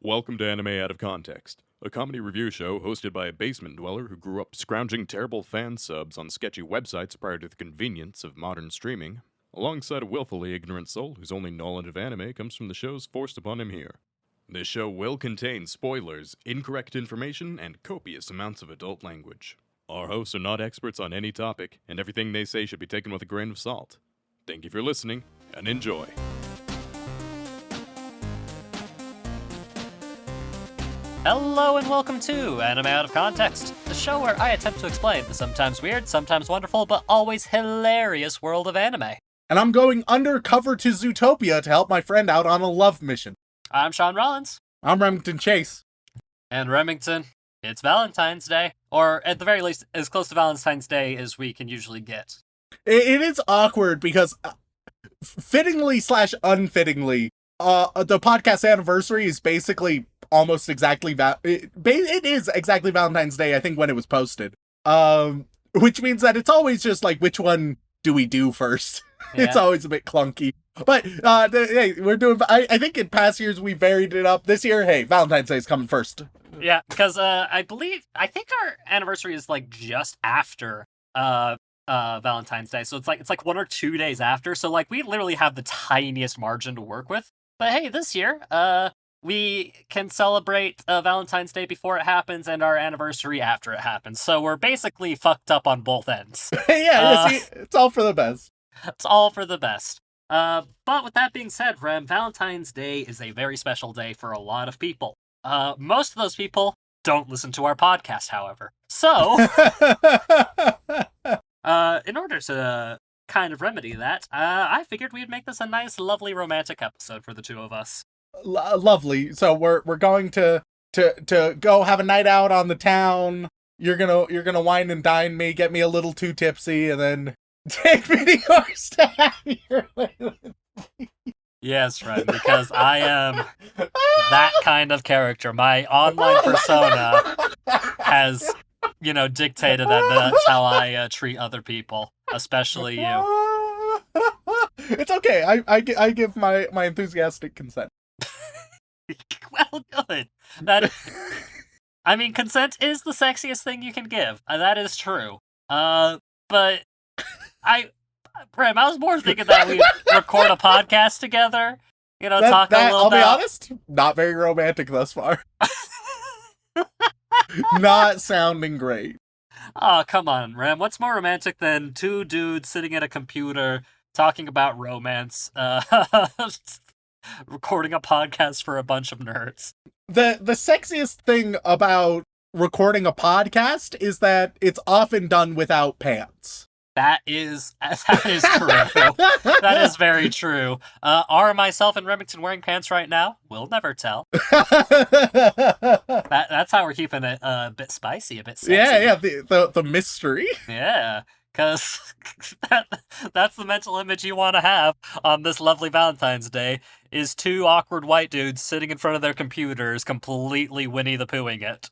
Welcome to Anime Out of Context, a comedy review show hosted by a basement dweller who grew up scrounging terrible fan subs on sketchy websites prior to the convenience of modern streaming, alongside a willfully ignorant soul whose only knowledge of anime comes from the shows forced upon him here. This show will contain spoilers, incorrect information, and copious amounts of adult language. Our hosts are not experts on any topic, and everything they say should be taken with a grain of salt. Thank you for listening, and enjoy. Hello and welcome to Anime Out of Context, the show where I attempt to explain the sometimes weird, sometimes wonderful, but always hilarious world of anime. And I'm going undercover to Zootopia to help my friend out on a love mission. I'm Sean Rollins. I'm Remington Chase. And Remington, it's Valentine's Day. Or at the very least, as close to Valentine's Day as we can usually get. It is awkward because, fittingly / unfittingly, the podcast anniversary is basically almost exactly it is exactly Valentine's Day, I think, when it was posted. Which means that it's always just like, which one do we do first? Yeah. It's always a bit clunky. But hey, we're doing. I think in past years we varied it up. This year, hey, Valentine's Day is coming first. Yeah, because I think our anniversary is like just after Valentine's Day, so it's like 1 or 2 days after. So like we literally have the tiniest margin to work with. But hey, this year, we can celebrate Valentine's Day before it happens and our anniversary after it happens. So we're basically fucked up on both ends. Yeah, see, it's all for the best. It's all for the best. But with that being said, Rem, Valentine's Day is a very special day for a lot of people. Most of those people don't listen to our podcast, however. So, in order to kind of remedy that, I figured we'd make this a nice, lovely, romantic episode for the two of us. Lovely. So we're going to go have a night out on the town. You're gonna wine and dine me, get me a little too tipsy, and then take me to yours to have your Yes, Ren, because I am that kind of character. My online persona has, dictated that that's how I treat other people, especially you. It's okay. I give my enthusiastic consent. Well, good. Consent is the sexiest thing you can give. That is true. But Prem, I was more thinking that we record a podcast together. Talk a little I'll bit. be honest, not very romantic thus far. Not sounding great. Oh, come on, Rem. What's more romantic than two dudes sitting at a computer talking about romance? Recording a podcast for a bunch of nerds. The sexiest thing about recording a podcast is that it's often done without pants. That is true. That is very true. Are myself and Remington wearing pants right now? We'll never tell. That's how we're keeping it a bit spicy, a bit sexy. Yeah, the mystery. Yeah, because that's the mental image you want to have on this lovely Valentine's Day, is two awkward white dudes sitting in front of their computers completely Winnie the Poohing it.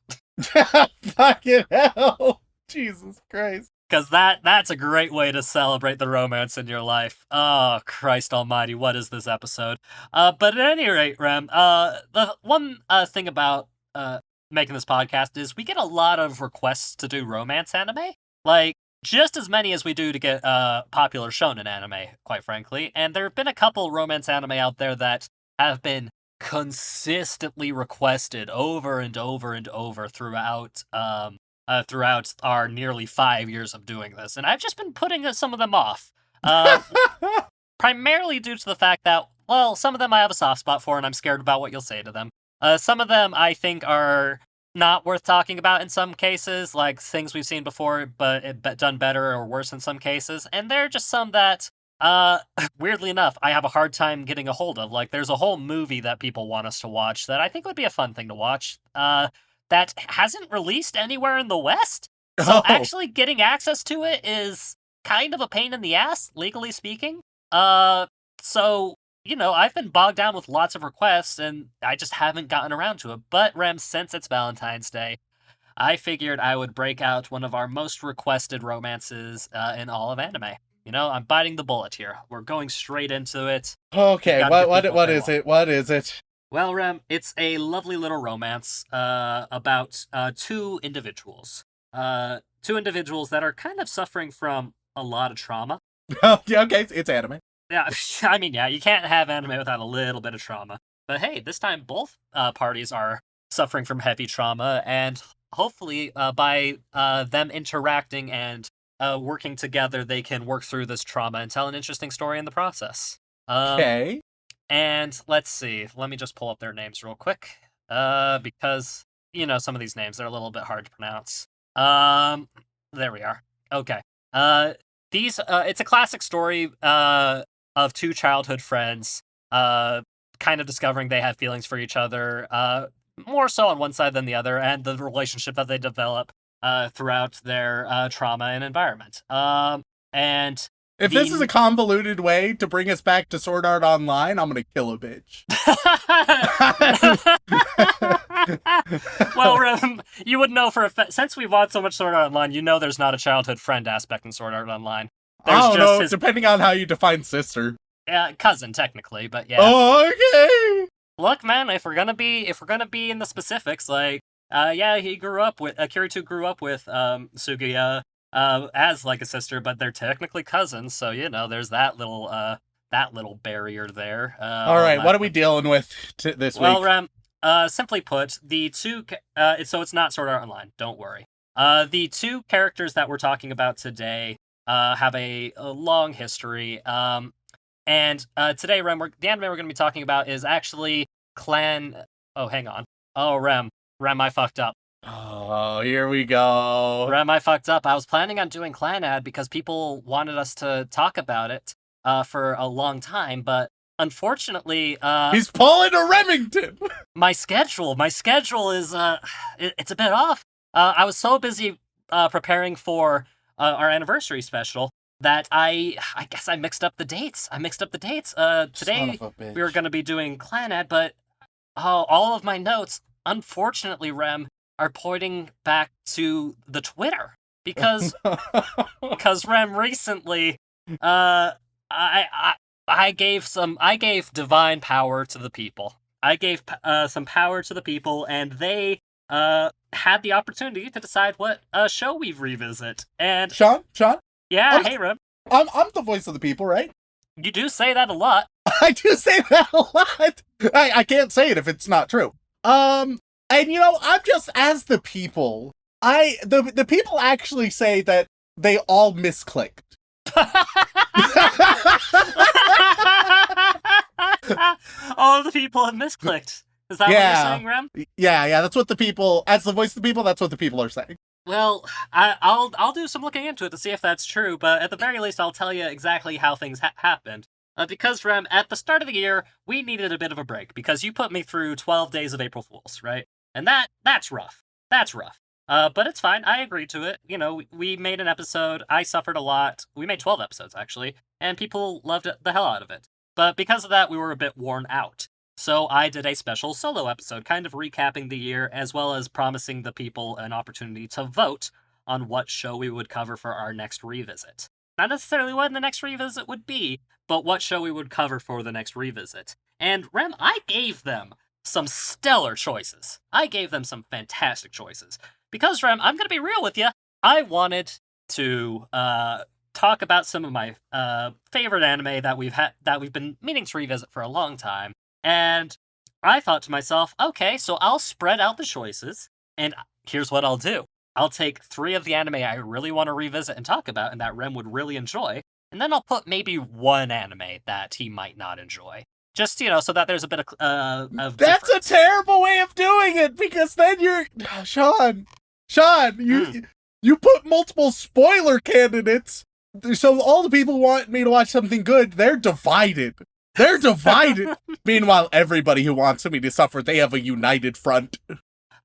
Fucking hell. Jesus Christ. Because that's a great way to celebrate the romance in your life. Oh, Christ almighty, what is this episode? But at any rate, Rem, the one thing about making this podcast is we get a lot of requests to do romance anime. Like, just as many as we do to get popular shonen anime, quite frankly. And there have been a couple romance anime out there that have been consistently requested over and over and over throughout our nearly 5 years of doing this. And I've just been putting some of them off. Primarily due to the fact that, well, some of them I have a soft spot for and I'm scared about what you'll say to them. Some of them I think are not worth talking about in some cases, like things we've seen before, but done better or worse in some cases. And there are just some that, weirdly enough, I have a hard time getting a hold of. Like, there's a whole movie that people want us to watch that I think would be a fun thing to watch. That hasn't released anywhere in the West. So actually getting access to it is kind of a pain in the ass, legally speaking. So, I've been bogged down with lots of requests, and I just haven't gotten around to it. But, Rem, since it's Valentine's Day, I figured I would break out one of our most requested romances in all of anime. I'm biting the bullet here. We're going straight into it. Okay, what is it? What is it? Well, Rem, it's a lovely little romance about two individuals. Two individuals that are kind of suffering from a lot of trauma. Oh, yeah, okay, it's anime. Yeah, I mean, yeah, you can't have anime without a little bit of trauma. But hey, this time both parties are suffering from heavy trauma, and hopefully by them interacting and working together, they can work through this trauma and tell an interesting story in the process. Okay. And let's see, let me just pull up their names real quick, because, some of these names, they're a little bit hard to pronounce. There we are. Okay. It's a classic story, of two childhood friends, kind of discovering they have feelings for each other, more so on one side than the other, and the relationship that they develop, throughout their, trauma and environment. And If this is a convoluted way to bring us back to Sword Art Online, I'm gonna kill a bitch. Well, you would know for a fact, since we've watched so much Sword Art Online, there's not a childhood friend aspect in Sword Art Online. There's I don't just know, his depending on how you define sister. cousin, technically, but yeah. Oh, okay. Look, man, if we're gonna be in the specifics, like, yeah, he grew up with Kiritou grew up with Suguya as like a sister, but they're technically cousins, so there's that little barrier there. All right, what are we dealing with this week? Well, Rem, simply put, it's not Sword Art Online. Don't worry. The two characters that we're talking about today have a long history. And today, Rem, the anime we're going to be talking about is actually Clan. Oh, hang on. Oh, Rem, I fucked up. Oh, here we go. Rem, I fucked up. I was planning on doing Clan Ad because people wanted us to talk about it for a long time, but unfortunately, he's pulling a Remington. my schedule is it's a bit off. I was so busy preparing for our anniversary special that I guess I mixed up the dates. Today Son of a bitch. we were going to be doing Clan Ad, but all of my notes, unfortunately, Rem, are pointing back to the Twitter because Rem, recently I gave divine power to the people. I gave some power to the people, and they had the opportunity to decide what show we revisit. And Sean, yeah, hey Rem, I'm the voice of the people, right? you do say that a lot. I do say that a lot. I can't say it if it's not true. And I'm just as the people. The people actually say that they all misclicked. All the people have misclicked. Is that what you're saying, Rem? Yeah, that's what the people, as the voice of the people, that's what the people are saying. Well, I'll do some looking into it to see if that's true, but at the very least, I'll tell you exactly how things happened. Because, Rem, at the start of the year, we needed a bit of a break, because you put me through 12 days of April Fools, right? And that's rough. That's rough. But it's fine. I agreed to it. We made an episode. I suffered a lot. We made 12 episodes, actually, and people loved the hell out of it. But because of that, we were a bit worn out. So I did a special solo episode, kind of recapping the year, as well as promising the people an opportunity to vote on what show we would cover for our next revisit. Not necessarily when the next revisit would be, but what show we would cover for the next revisit. And Rem, I gave them some stellar choices. I gave them some fantastic choices. Because, Rem, I'm going to be real with you, I wanted to talk about some of my favorite anime that we've been meaning to revisit for a long time. And I thought to myself, okay, so I'll spread out the choices, and here's what I'll do. I'll take 3 of the anime I really want to revisit and talk about and that Rem would really enjoy, and then I'll put maybe 1 anime that he might not enjoy. Just, so that there's a bit of That's difference. a terrible way of doing it, because then you're... Sean, you put multiple spoiler candidates, so all the people who want me to watch something good, they're divided. They're divided. Meanwhile, everybody who wants me to suffer, they have a united front.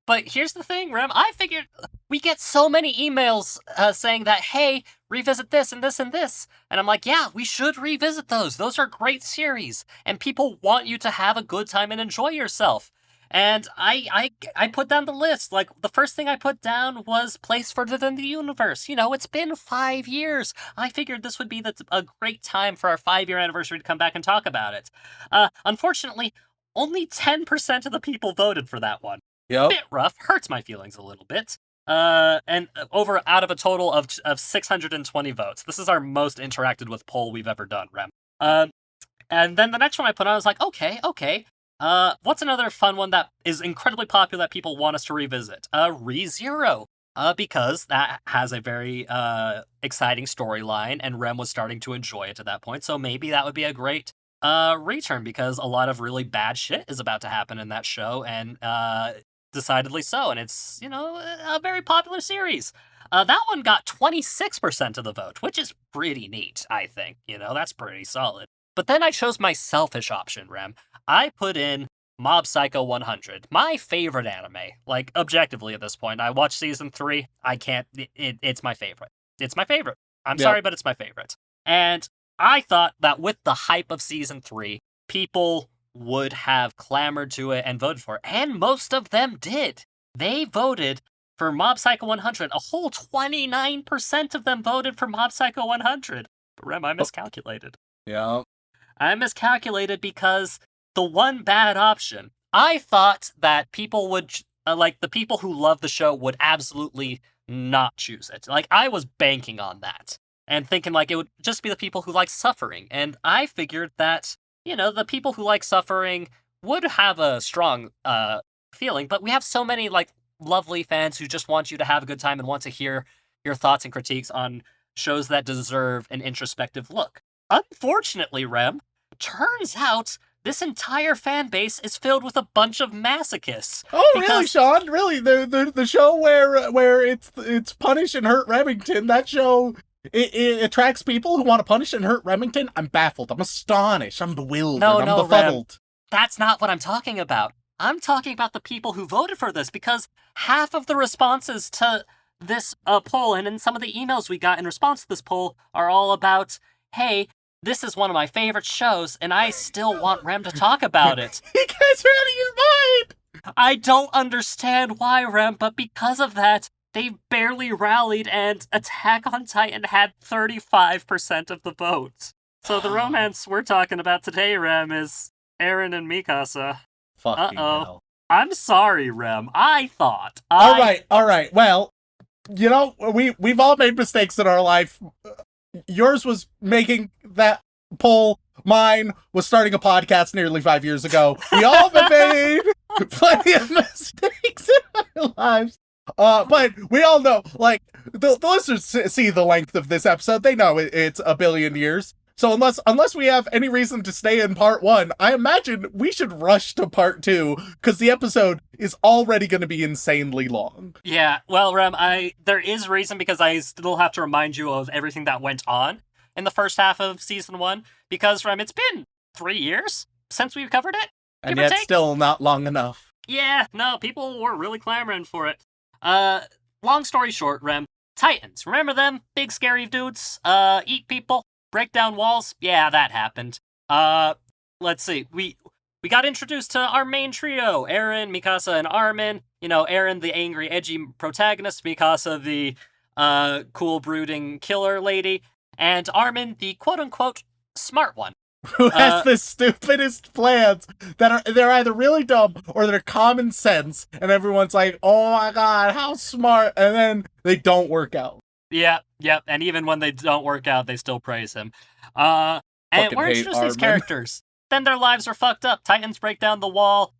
But here's the thing, Rem. I figured we get so many emails saying that, hey, revisit this and this and this. And I'm like, yeah, we should revisit those. Those are great series. And people want you to have a good time and enjoy yourself. And I put down the list. Like, the first thing I put down was Place Further Than the Universe. It's been 5 years. I figured this would be a great time for our 5-year anniversary to come back and talk about it. Unfortunately, only 10% of the people voted for that one. Yep. Bit rough, hurts my feelings a little bit. And over out of a total of 620 votes. This is our most interacted with poll we've ever done, Rem. And then the next one I put on, I was like, okay. What's another fun one that is incredibly popular that people want us to revisit? ReZero. Because that has a very exciting storyline, and Rem was starting to enjoy it at that point, so maybe that would be a great return, because a lot of really bad shit is about to happen in that show, and decidedly so, and it's, a very popular series. That one got 26% of the vote, which is pretty neat, I think. That's pretty solid. But then I chose my selfish option, Rem. I put in Mob Psycho 100, my favorite anime. Like, objectively at this point, I watched season 3. I can't. It's my favorite. It's my favorite. I'm sorry, but it's my favorite. And I thought that with the hype of season 3, people would have clamored to it and voted for it. And most of them did. They voted for Mob Psycho 100. A whole 29% of them voted for Mob Psycho 100. But Rem, I miscalculated. Yeah. I miscalculated because the one bad option, I thought that people would, the people who love the show would absolutely not choose it. Like, I was banking on that and thinking, it would just be the people who like suffering. And I figured that, the people who like suffering would have a strong feeling, but we have so many, lovely fans who just want you to have a good time and want to hear your thoughts and critiques on shows that deserve an introspective look. Unfortunately, Rem, turns out this entire fan base is filled with a bunch of masochists. Oh, really, Sean? Really? The show where it's punish and hurt Remington, that show, it attracts people who want to punish and hurt Remington? I'm baffled. I'm astonished. I'm bewildered. I'm befuddled. Rem, that's not what I'm talking about. I'm talking about the people who voted for this, because half of the responses to this poll, and in some of the emails we got in response to this poll, are all about, hey, this is one of my favorite shows, and I still want Rem to talk about it. You guys are out of your mind! I don't understand why, Rem, but because of that, they barely rallied, and Attack on Titan had 35% of the votes. So the romance we're talking about today, Rem, is Eren and Mikasa. Fucking hell. I'm sorry, Rem. I thought. All right. Well, we've all made mistakes in our life. Yours was making that poll. Mine was starting a podcast nearly 5 years ago. We all have made plenty of mistakes in our lives. But we all know, the listeners see the length of this episode. They know it's a billion years. So unless we have any reason to stay in part 1, I imagine we should rush to part 2, because the episode is already going to be insanely long. Yeah, well, Rem, there is reason, because I still have to remind you of everything that went on in the first half of season 1, because, Rem, it's been 3 years since we've covered it. And yet still not long enough. Yeah, no, people were really clamoring for it. Long story short, Rem, Titans, remember them? Big scary dudes, eat people, break down walls? Yeah, that happened. Let's see. We got introduced to our main trio, Eren, Mikasa, and Armin. Eren, the angry, edgy protagonist, Mikasa, the cool, brooding killer lady, and Armin, the quote-unquote smart one. Who has the stupidest plans they're either really dumb or they're common sense, and everyone's like, oh my god, how smart, and then they don't work out. Yeah, and even when they don't work out, they still praise him. And we're introduced these characters. Then their lives are fucked up. Titans break down the wall,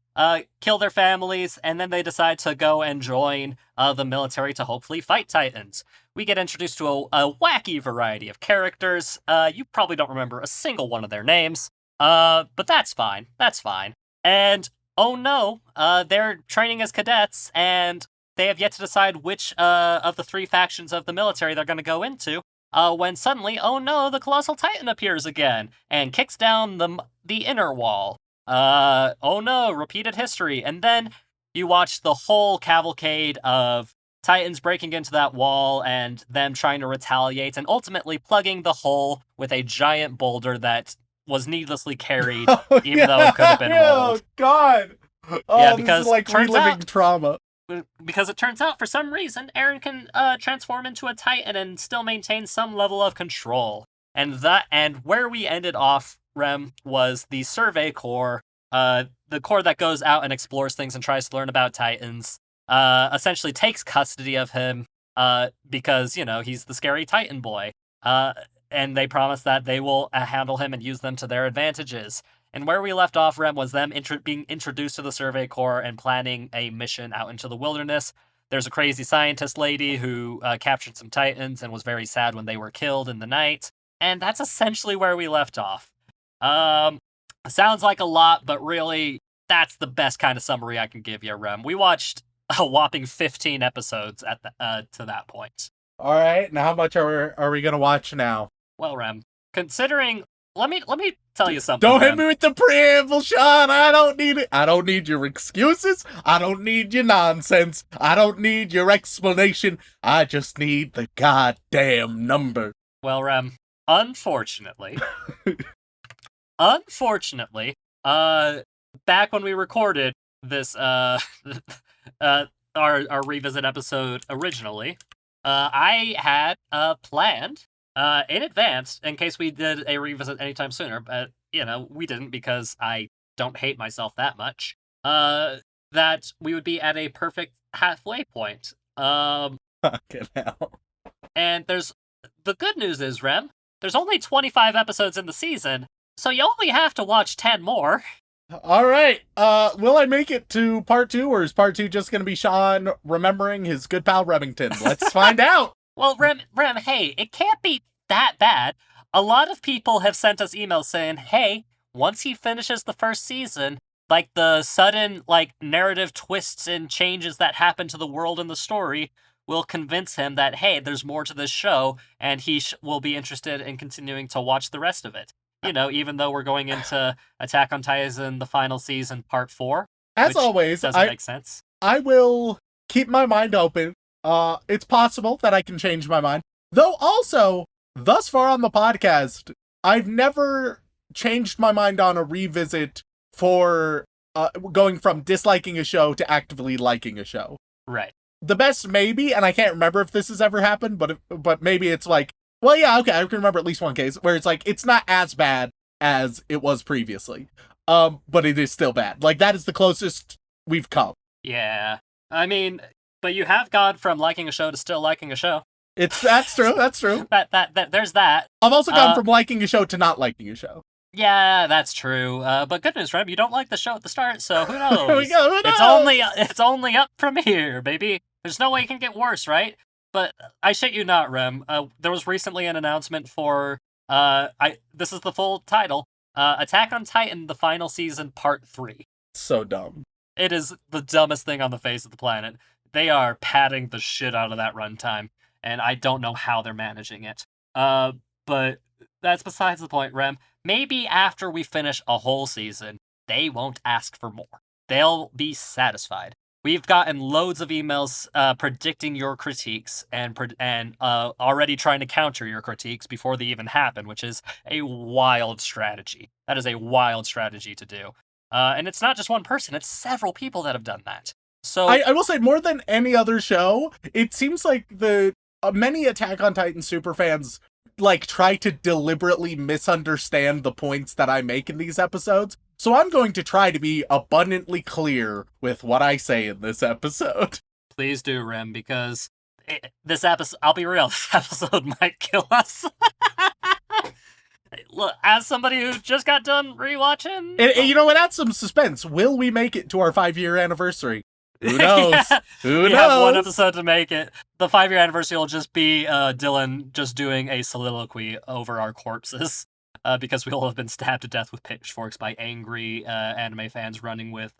kill their families, and then they decide to go and join the military to hopefully fight Titans. We get introduced to a wacky variety of characters. You probably don't remember a single one of their names, but that's fine. And, oh no, they're training as cadets, and they have yet to decide which of the 3 factions of the military they're going to go into, when suddenly, oh no, the Colossal Titan appears again, and kicks down the inner wall. Oh no, repeated history. And then you watch the whole cavalcade of Titans breaking into that wall, and them trying to retaliate, and ultimately plugging the hole with a giant boulder that was needlessly carried, though it could have been rolled. Oh god! Yeah, because this is reliving trauma. Because it turns out, for some reason, Eren can transform into a Titan and still maintain some level of control. And where we ended off, Rem, was the Survey Corps the Corps that goes out and explores things and tries to learn about Titans, essentially takes custody of him, because, he's the scary Titan boy. And they promise that they will handle him and use them to their advantages. And where we left off, Rem, was them being introduced to the Survey Corps and planning a mission out into the wilderness. There's a crazy scientist lady who captured some Titans and was very sad when they were killed in the night. And that's essentially where we left off. Sounds like a lot, but really, that's the best kind of summary I can give you, Rem. We watched a whopping 15 episodes to that point. All right, now how much are we gonna watch now? Well, Rem, considering, let me tell you something. Don't Rem. hit me with the preamble, Sean. I don't need it. I don't need your excuses. I don't need your nonsense. I don't need your explanation. I just need the goddamn number. Well, Rem, unfortunately, back when we recorded this, our revisit episode originally, I had planned in advance in case we did a revisit anytime sooner, but we didn't because I don't hate myself that much. That we would be at a perfect halfway point. Fucking hell. And the good news is, Rem, there's only 25 episodes in the season, so you only have to watch 10 more. All right. Will I make it to part 2, or is part 2 just going to be Sean remembering his good pal Remington? Let's find out. Well, Rem, hey, it can't be that bad. A lot of people have sent us emails saying, hey, once he finishes the first season, like the sudden, narrative twists and changes that happen to the world and the story will convince him that, hey, there's more to this show, and he will be interested in continuing to watch the rest of it. Even though we're going into Attack on Titan, the final season, part 4. As always, doesn't make sense. I will keep my mind open. It's possible that I can change my mind. Though also, thus far on the podcast, I've never changed my mind on a revisit for going from disliking a show to actively liking a show. Right. The best maybe, and I can't remember if this has ever happened, but maybe it's like, well, yeah, okay, I can remember at least one case where it's like, it's not as bad as it was previously, but it is still bad. Like, that is the closest we've come. Yeah. I mean, but you have gone from liking a show to still liking a show. That's true, that's true. That there's that. I've also gone from liking a show to not liking a show. Yeah, that's true. But good news, Rem, you don't like the show at the start, so who knows? Here we go, who knows? It's only up from here, baby. There's no way it can get worse, right? But I shit you not, Rem. There was recently an announcement for this is the full title, Attack on Titan: The Final Season, Part 3. So dumb. It is the dumbest thing on the face of the planet. They are padding the shit out of that runtime, and I don't know how they're managing it. But that's besides the point, Rem. Maybe after we finish a whole season, they won't ask for more. They'll be satisfied. We've gotten loads of emails predicting your critiques and already trying to counter your critiques before they even happen, which is a wild strategy. That is a wild strategy to do. And it's not just one person, it's several people that have done that. So I will say, more than any other show, it seems like the many Attack on Titan superfans try to deliberately misunderstand the points that I make in these episodes. So I'm going to try to be abundantly clear with what I say in this episode. Please do, Rem, because this episode, I'll be real, this episode might kill us. Look, as somebody who just got done rewatching... You know what? Add some suspense. Will we make it to our 5-year anniversary? Who knows? Yeah, Who we knows? have one episode to make it. The 5-year anniversary will just be Dylan just doing a soliloquy over our corpses. Because we all have been stabbed to death with pitchforks by angry anime fans running with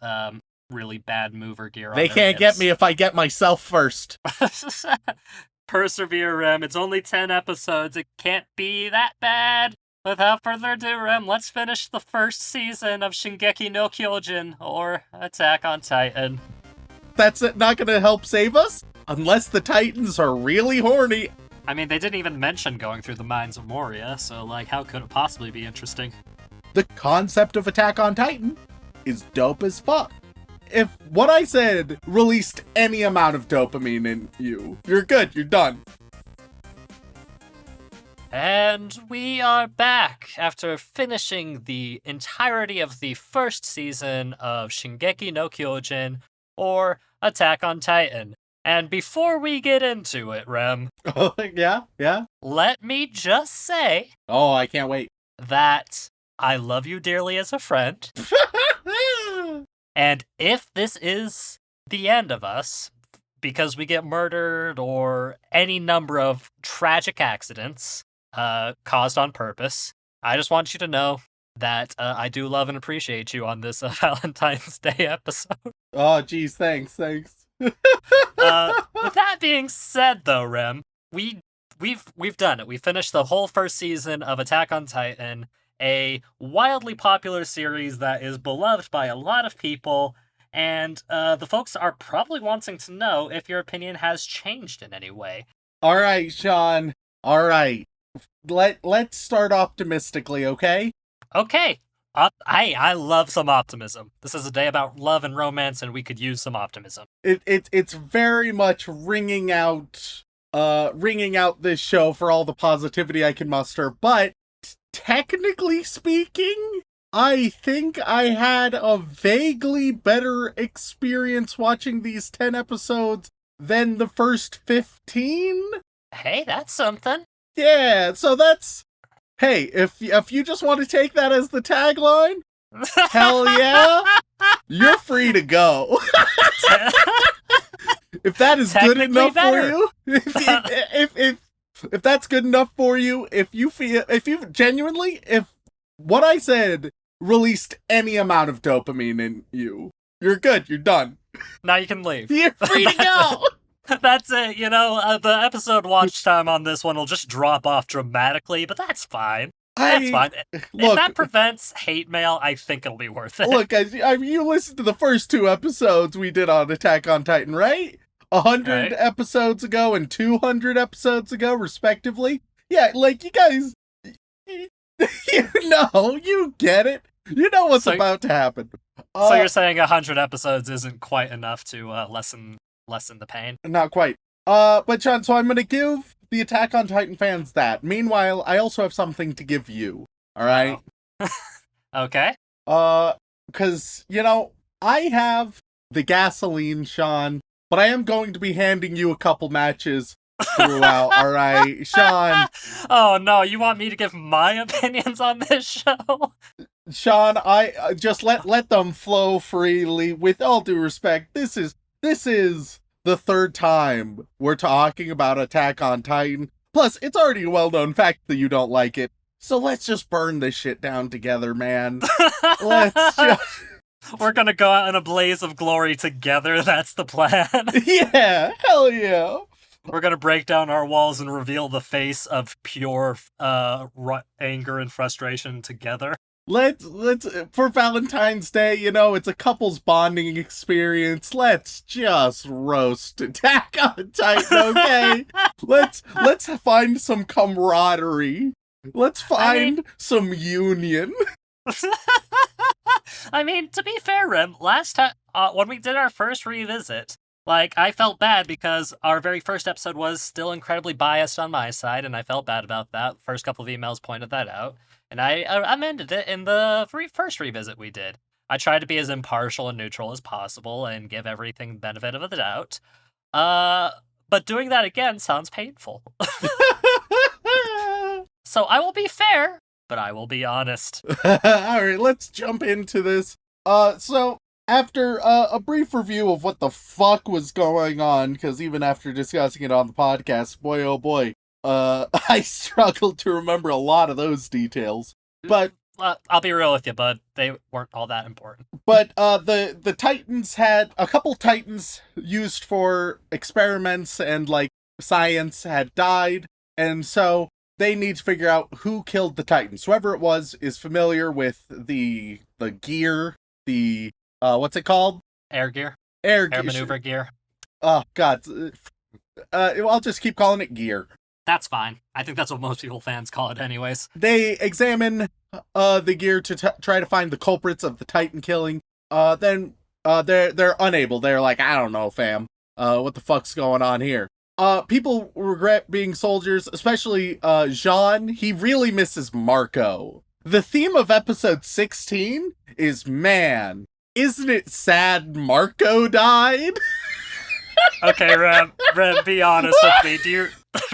really bad mover gear on They their can't hips. get me if I get myself first. Persevere, Rem. It's only 10 episodes. It can't be that bad. Without further ado, Rem, let's finish the first season of Shingeki no Kyojin, or Attack on Titan. That's not going to help save us? Unless the Titans are really horny. I mean, they didn't even mention going through the mines of Moria, so, how could it possibly be interesting? The concept of Attack on Titan is dope as fuck. If what I said released any amount of dopamine in you, you're good, you're done. And we are back after finishing the entirety of the first season of Shingeki no Kyojin, or Attack on Titan. And before we get into it, Rem, Oh, yeah. let me just say Oh, I can't wait. that I love you dearly as a friend. And if this is the end of us, because we get murdered or any number of tragic accidents caused on purpose, I just want you to know that I do love and appreciate you on this Valentine's Day episode. Oh, geez, thanks. With that being said, though, Rem, we've done it. We finished the whole first season of Attack on Titan, a wildly popular series that is beloved by a lot of people, and the folks are probably wanting to know if your opinion has changed in any way. All right, Sean. All right. Let's start optimistically, okay? Okay. I love some optimism. This is a day about love and romance, and we could use some optimism. It's very much ringing out this show for all the positivity I can muster, but technically speaking, I think I had a vaguely better experience watching these 10 episodes than the first 15. Hey, that's something. Yeah, so that's... Hey, if you just want to take that as the tagline, hell yeah, you're free to go. If that is good enough for you, if that's good enough for you, if what I said released any amount of dopamine in you, you're good, you're done. Now you can leave. You're free to go. That's it, the episode watch time on this one will just drop off dramatically, but that's fine. That's fine. If that prevents hate mail, I think it'll be worth it. Look, guys, you listened to the first 2 episodes we did on Attack on Titan, right? 100 episodes ago and 200 episodes ago, respectively. Yeah, like, you guys, you get it. You know what's about to happen. So you're saying 100 episodes isn't quite enough to lessen the pain? Not quite. But John, so I'm gonna give the Attack on Titan fans that. Meanwhile, I also have something to give you. Alright? Okay. Cause, I have the gasoline, Sean, but I am going to be handing you a couple matches throughout, alright? Sean. Oh no, you want me to give my opinions on this show? Sean, I just let them flow freely. With all due respect, this is the 3rd time we're talking about Attack on Titan. Plus, it's already a well-known fact that you don't like it. So let's just burn this shit down together, man. We're gonna go out in a blaze of glory together, that's the plan. Yeah, hell yeah. We're gonna break down our walls and reveal the face of pure anger and frustration together. Let's for Valentine's Day, it's a couples bonding experience. Let's just roast Attack on Titan, okay? let's find some camaraderie. Let's find some union. I mean, to be fair, Rem, last time when we did our first revisit, I felt bad because our very first episode was still incredibly biased on my side, and I felt bad about that. First couple of emails pointed that out. And I amended it in the first revisit we did. I tried to be as impartial and neutral as possible and give everything the benefit of the doubt. But doing that again sounds painful. So I will be fair, but I will be honest. Alright, let's jump into this. So after a brief review of what the fuck was going on, because even after discussing it on the podcast, boy oh boy, I struggled to remember a lot of those details, but I'll be real with you, bud. They weren't all that important. But the Titans had a couple Titans used for experiments and science had died, and so they need to figure out who killed the Titans. Whoever it was is familiar with the gear, the what's it called? Air gear. Air maneuver gear. Oh God. I'll just keep calling it gear. That's fine. I think that's what most people fans call it anyways. They examine the gear to try to find the culprits of the Titan killing. Then they're unable. They're like, I don't know, fam. What the fuck's going on here? people regret being soldiers, especially Jean. He really misses Marco. The theme of episode 16 is, man, isn't it sad Marco died? Okay, Rem, be honest with me.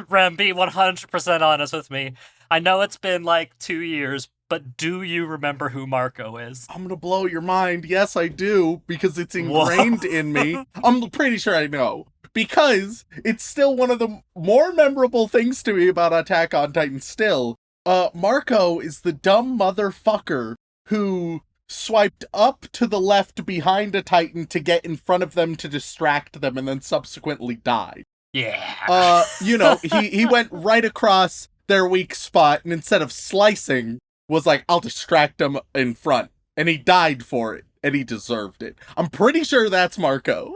Rem, be 100% honest with me. I know it's been like 2 years, but do you remember who Marco is? I'm gonna blow your mind. Yes, I do, because it's ingrained in me. I'm pretty sure I know. Because it's still one of the more memorable things to me about Attack on Titan still. Marco is the dumb motherfucker who swiped up to the left behind a Titan to get in front of them to distract them and then subsequently died. Yeah. He went right across their weak spot and instead of slicing was like, I'll distract them in front. And he died for it. And he deserved it. I'm pretty sure that's Marco.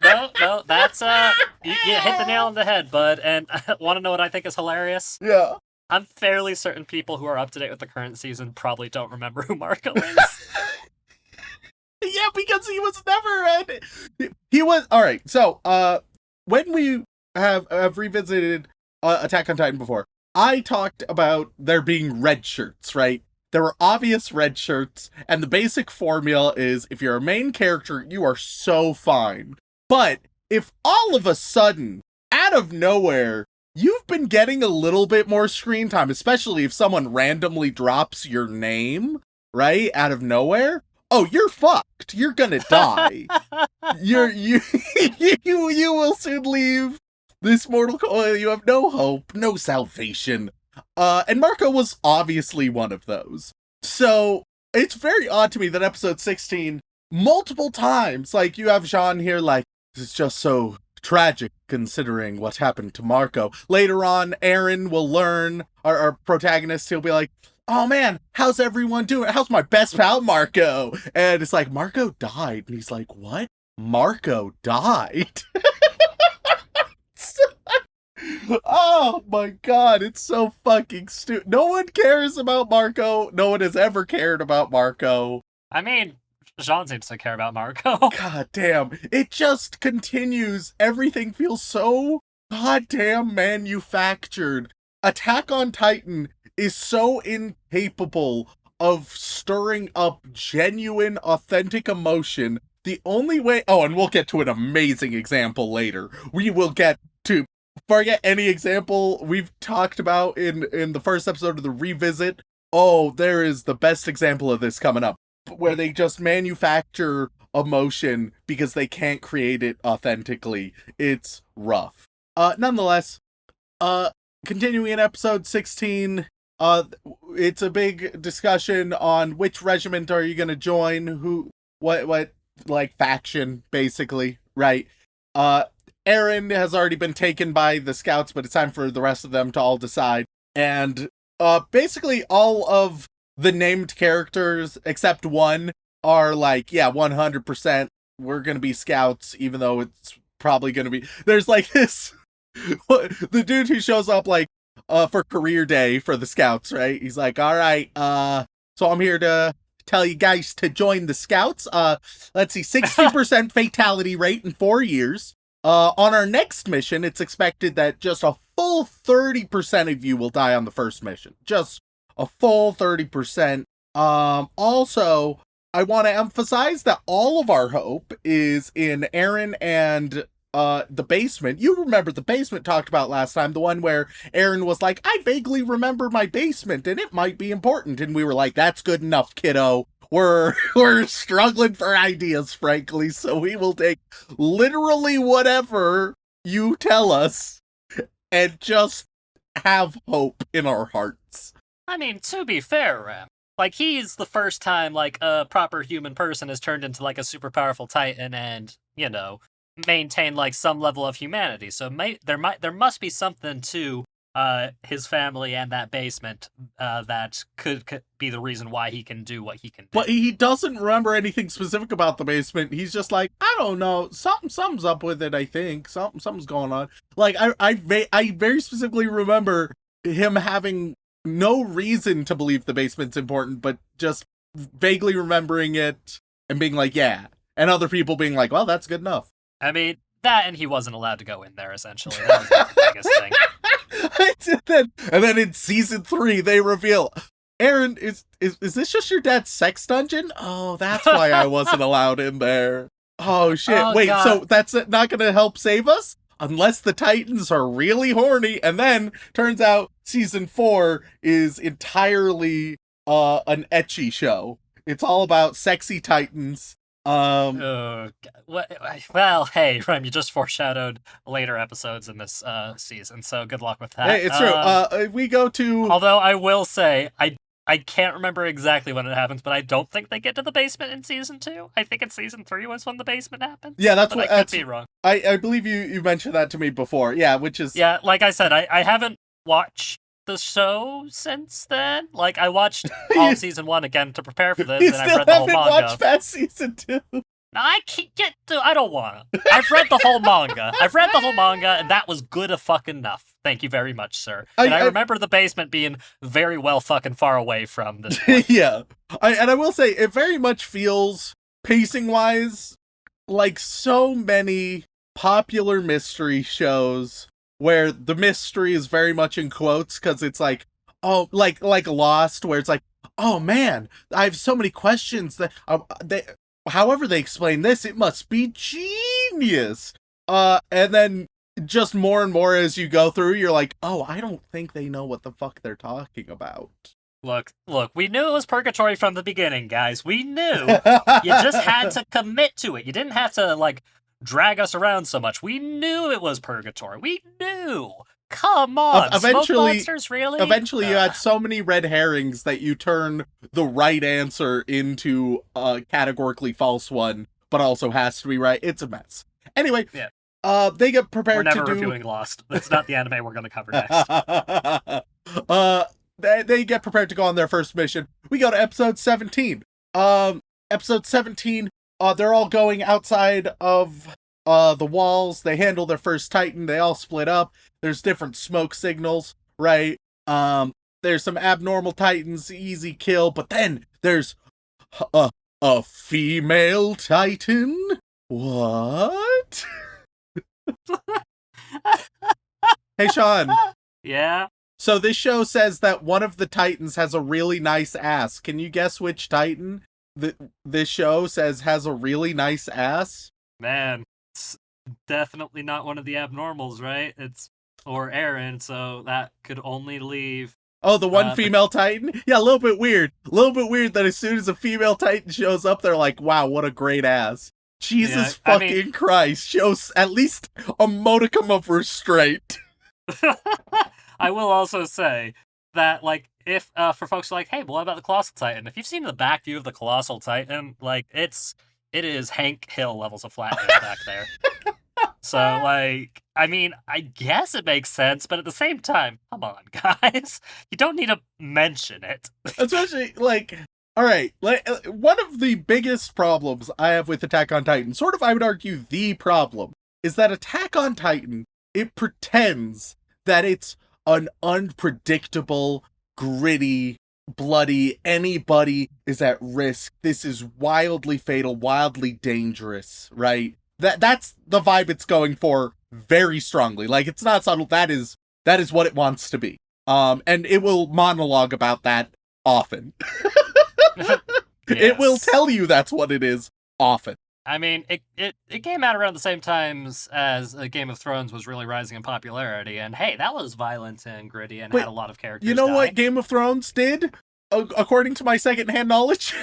No, that's, you hit the nail on the head, bud. And want to know what I think is hilarious? Yeah. I'm fairly certain people who are up to date with the current season probably don't remember who Marco is. Yeah, because he was never he was all right. So, when we have revisited Attack on Titan before, I talked about there being red shirts, right? There were obvious red shirts, and the basic formula is if you're a main character, you are so fine. But if all of a sudden, out of nowhere, you've been getting a little bit more screen time, especially if someone randomly drops your name, right, out of nowhere. Oh, you're fucked. You're gonna die. you will soon leave this mortal coil. You have no hope, no salvation. And Marco was obviously one of those. So it's very odd to me that episode 16, multiple times, like you have Jean here, like, this is just so tragic considering what happened to Marco. Later on, Aaron will learn, our protagonist, he'll be like, oh man, how's everyone doing? How's my best pal, Marco? And it's like, Marco died. And he's like, what? Marco died? Oh my god, it's so fucking stupid. No one cares about Marco. No one has ever cared about Marco. I mean, Jean seems to care about Marco. God damn. It just continues. Everything feels so goddamn manufactured. Attack on Titan is so incapable of stirring up genuine, authentic emotion. The only way... Oh, and we'll get to an amazing example later. We will get to... Forget any example we've talked about in the first episode of the Revisit. Oh, there is the best example of this coming up, where they just manufacture emotion because they can't create it authentically. It's rough. Nonetheless, continuing in episode 16, it's a big discussion on which regiment are you gonna join, what like faction, basically, right? Aaron has already been taken by the scouts, but it's time for the rest of them to all decide. And basically all of the named characters, except one, are like, yeah, 100%, we're gonna be scouts, even though it's probably gonna be... There's like this... the dude who shows up like for career day for the scouts, right? He's like, all right, so I'm here to tell you guys to join the scouts. Let's see, 60% fatality rate in 4 years. On our next mission, it's expected that just a full 30% of you will die on the first mission. Just a full 30%. Also, I want to emphasize that all of our hope is in Aaron and the basement. You remember the basement talked about last time, the one where Aaron was like, I vaguely remember my basement and it might be important. And we were like, that's good enough, kiddo. We're struggling for ideas, frankly, so we will take literally whatever you tell us and just have hope in our hearts. I mean, to be fair, Rem, like, he's the first time, like, a proper human person has turned into, like, a super powerful titan and, you know, maintain, like, some level of humanity. So there must be something to his family and that basement that could be the reason why he can do what he can do. But he doesn't remember anything specific about the basement. He's just like, I don't know, something's up with it. I think something's going on. Like I very specifically remember him having no reason to believe the basement's important, but just vaguely remembering it and being like, yeah, and other people being like, well, that's good enough. I mean, That and he wasn't allowed to go in there, essentially. That was the biggest thing. and then in season 3, they reveal, Aaron, is this just your dad's sex dungeon? Oh, that's why I wasn't allowed in there. Oh, shit. Oh, Wait, God. so that's not going to help save us? Unless the Titans are really horny. And then, turns out, season 4 is entirely an ecchi show. It's all about sexy Titans. Well, hey, Rem, you just foreshadowed later episodes in this season, so good luck with that. Hey, it's true. We go to... Although I will say, I can't remember exactly when it happens, but I don't think they get to the basement in season 2. I think it's season 3 was when the basement happens. Yeah, that's what what... I could be wrong. I believe you mentioned that to me before. Yeah, which is... Yeah, like I said, I haven't watched the show since then. Like, I watched all of season 1 again to prepare for this, You and I've still read the whole haven't manga. watched past season 2. I can't get to. I don't wanna. I've read the whole manga. And that was good fucking enough. Thank you very much, sir. And I remember the basement being very well fucking far away from this point. Yeah. I will say, it very much feels, pacing-wise, like so many popular mystery shows where the mystery is very much in quotes, because it's like, oh, like Lost, where it's like, oh man, I have so many questions that however they explain this, it must be genius. And then just more and more as you go through, you're like, oh, I don't think they know what the fuck they're talking about. Look, we knew it was purgatory from the beginning, guys. We knew. You just had to commit to it. You didn't have to, like, drag us around so much. We knew it was purgatory. We knew. Come on, Eventually, smoke monsters, really? Eventually, you had so many red herrings that you turn the right answer into a categorically false one, but also has to be right. It's a mess. Anyway, yeah. They get prepared to do... We're never to reviewing Lost. That's not the anime we're going to cover next. They get prepared to go on their first mission. We go to episode 17. Episode 17, they're all going outside of the walls. They handle their first Titan. They all split up. There's different smoke signals, right? There's some abnormal Titans, easy kill, but then there's a female Titan? What? Hey, Sean. Yeah? So this show says that one of the Titans has a really nice ass. Can you guess which Titan this show says has a really nice ass? Man, it's definitely not one of the abnormals, right? Or Aaron, so that could only leave... Oh, the one female Titan? Yeah, a little bit weird. A little bit weird that as soon as a female Titan shows up, they're like, wow, what a great ass. Jesus fucking Christ, shows at least a modicum of restraint. I will also say that, like, if, for folks who are like, hey, but what about the Colossal Titan? If you've seen the back view of the Colossal Titan, like, it is Hank Hill levels of flatness back there. So, like, I mean, I guess it makes sense, but at the same time, come on, guys. You don't need to mention it. Especially, like, alright, one of the biggest problems I have with Attack on Titan, sort of, I would argue, the problem, is that Attack on Titan, it pretends that it's an unpredictable, gritty, bloody, anybody is at risk. This is wildly fatal, wildly dangerous, right? That's the vibe it's going for very strongly. Like, it's not subtle. That is what it wants to be. And it will monologue about that often. Yes. It will tell you that's what it is often. I mean, it came out around the same times as Game of Thrones was really rising in popularity, and hey, that was violent and gritty and had a lot of characters. You know what Game of Thrones did? According to my secondhand knowledge,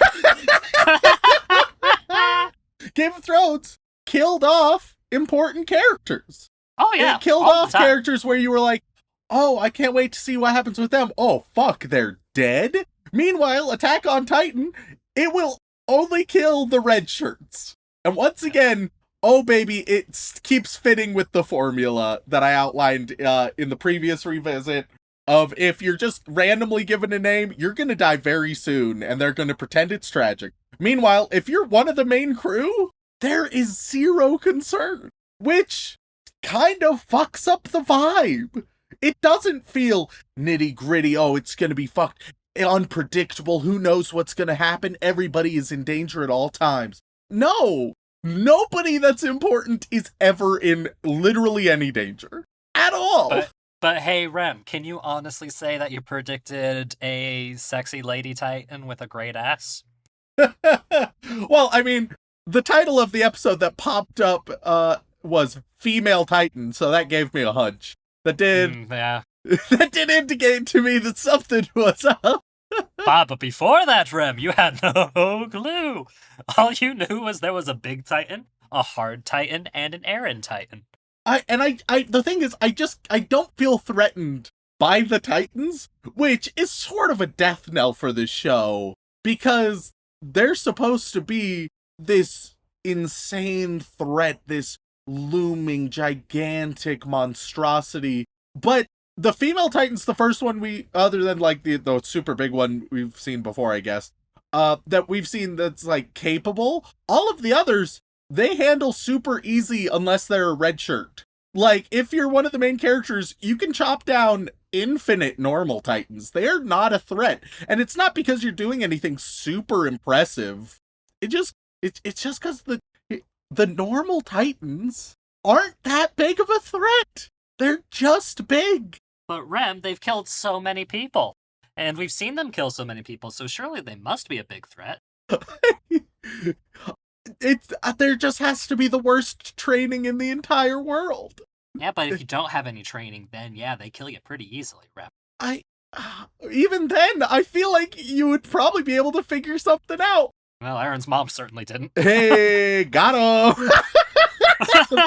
Game of Thrones killed off important characters. Oh yeah, it killed off characters where you were like, oh, I can't wait to see what happens with them. Oh fuck, they're dead. Meanwhile, Attack on Titan, it will only kill the red shirts. And once again, oh baby, it keeps fitting with the formula that I outlined in the previous revisit of if you're just randomly given a name, you're gonna die very soon, and they're gonna pretend it's tragic. Meanwhile, if you're one of the main crew, there is zero concern, which kind of fucks up the vibe. It doesn't feel nitty-gritty, oh, it's gonna be fucked, unpredictable, who knows what's gonna happen, everybody is in danger at all times. No, Nobody that's important is ever in literally any danger. At all. But hey, Rem, can you honestly say that you predicted a sexy lady titan with a great ass? Well, I mean, the title of the episode that popped up was Female Titan, so that gave me a hunch. That did Yeah. that did indicate to me that something was up. But before that, Rem, you had no clue. All you knew was there was a big titan, a hard titan, and an Aaron titan. The thing is, I don't feel threatened by the Titans, which is sort of a death knell for this show, because they're supposed to be this insane threat, this looming, gigantic monstrosity, but the female Titan's the first one other than like the super big one we've seen before, I guess, that we've seen that's like capable. All of the others, they handle super easy unless they're a red shirt. Like, if you're one of the main characters, you can chop down infinite normal Titans. They're not a threat. And it's not because you're doing anything super impressive. It's just because the normal Titans aren't that big of a threat. They're just big. But Rem, they've killed so many people. And we've seen them kill so many people, so surely they must be a big threat. There just has to be the worst training in the entire world. Yeah, but if you don't have any training, then yeah, they kill you pretty easily, Rem. Even then, I feel like you would probably be able to figure something out. Well, Aaron's mom certainly didn't. Hey, got him!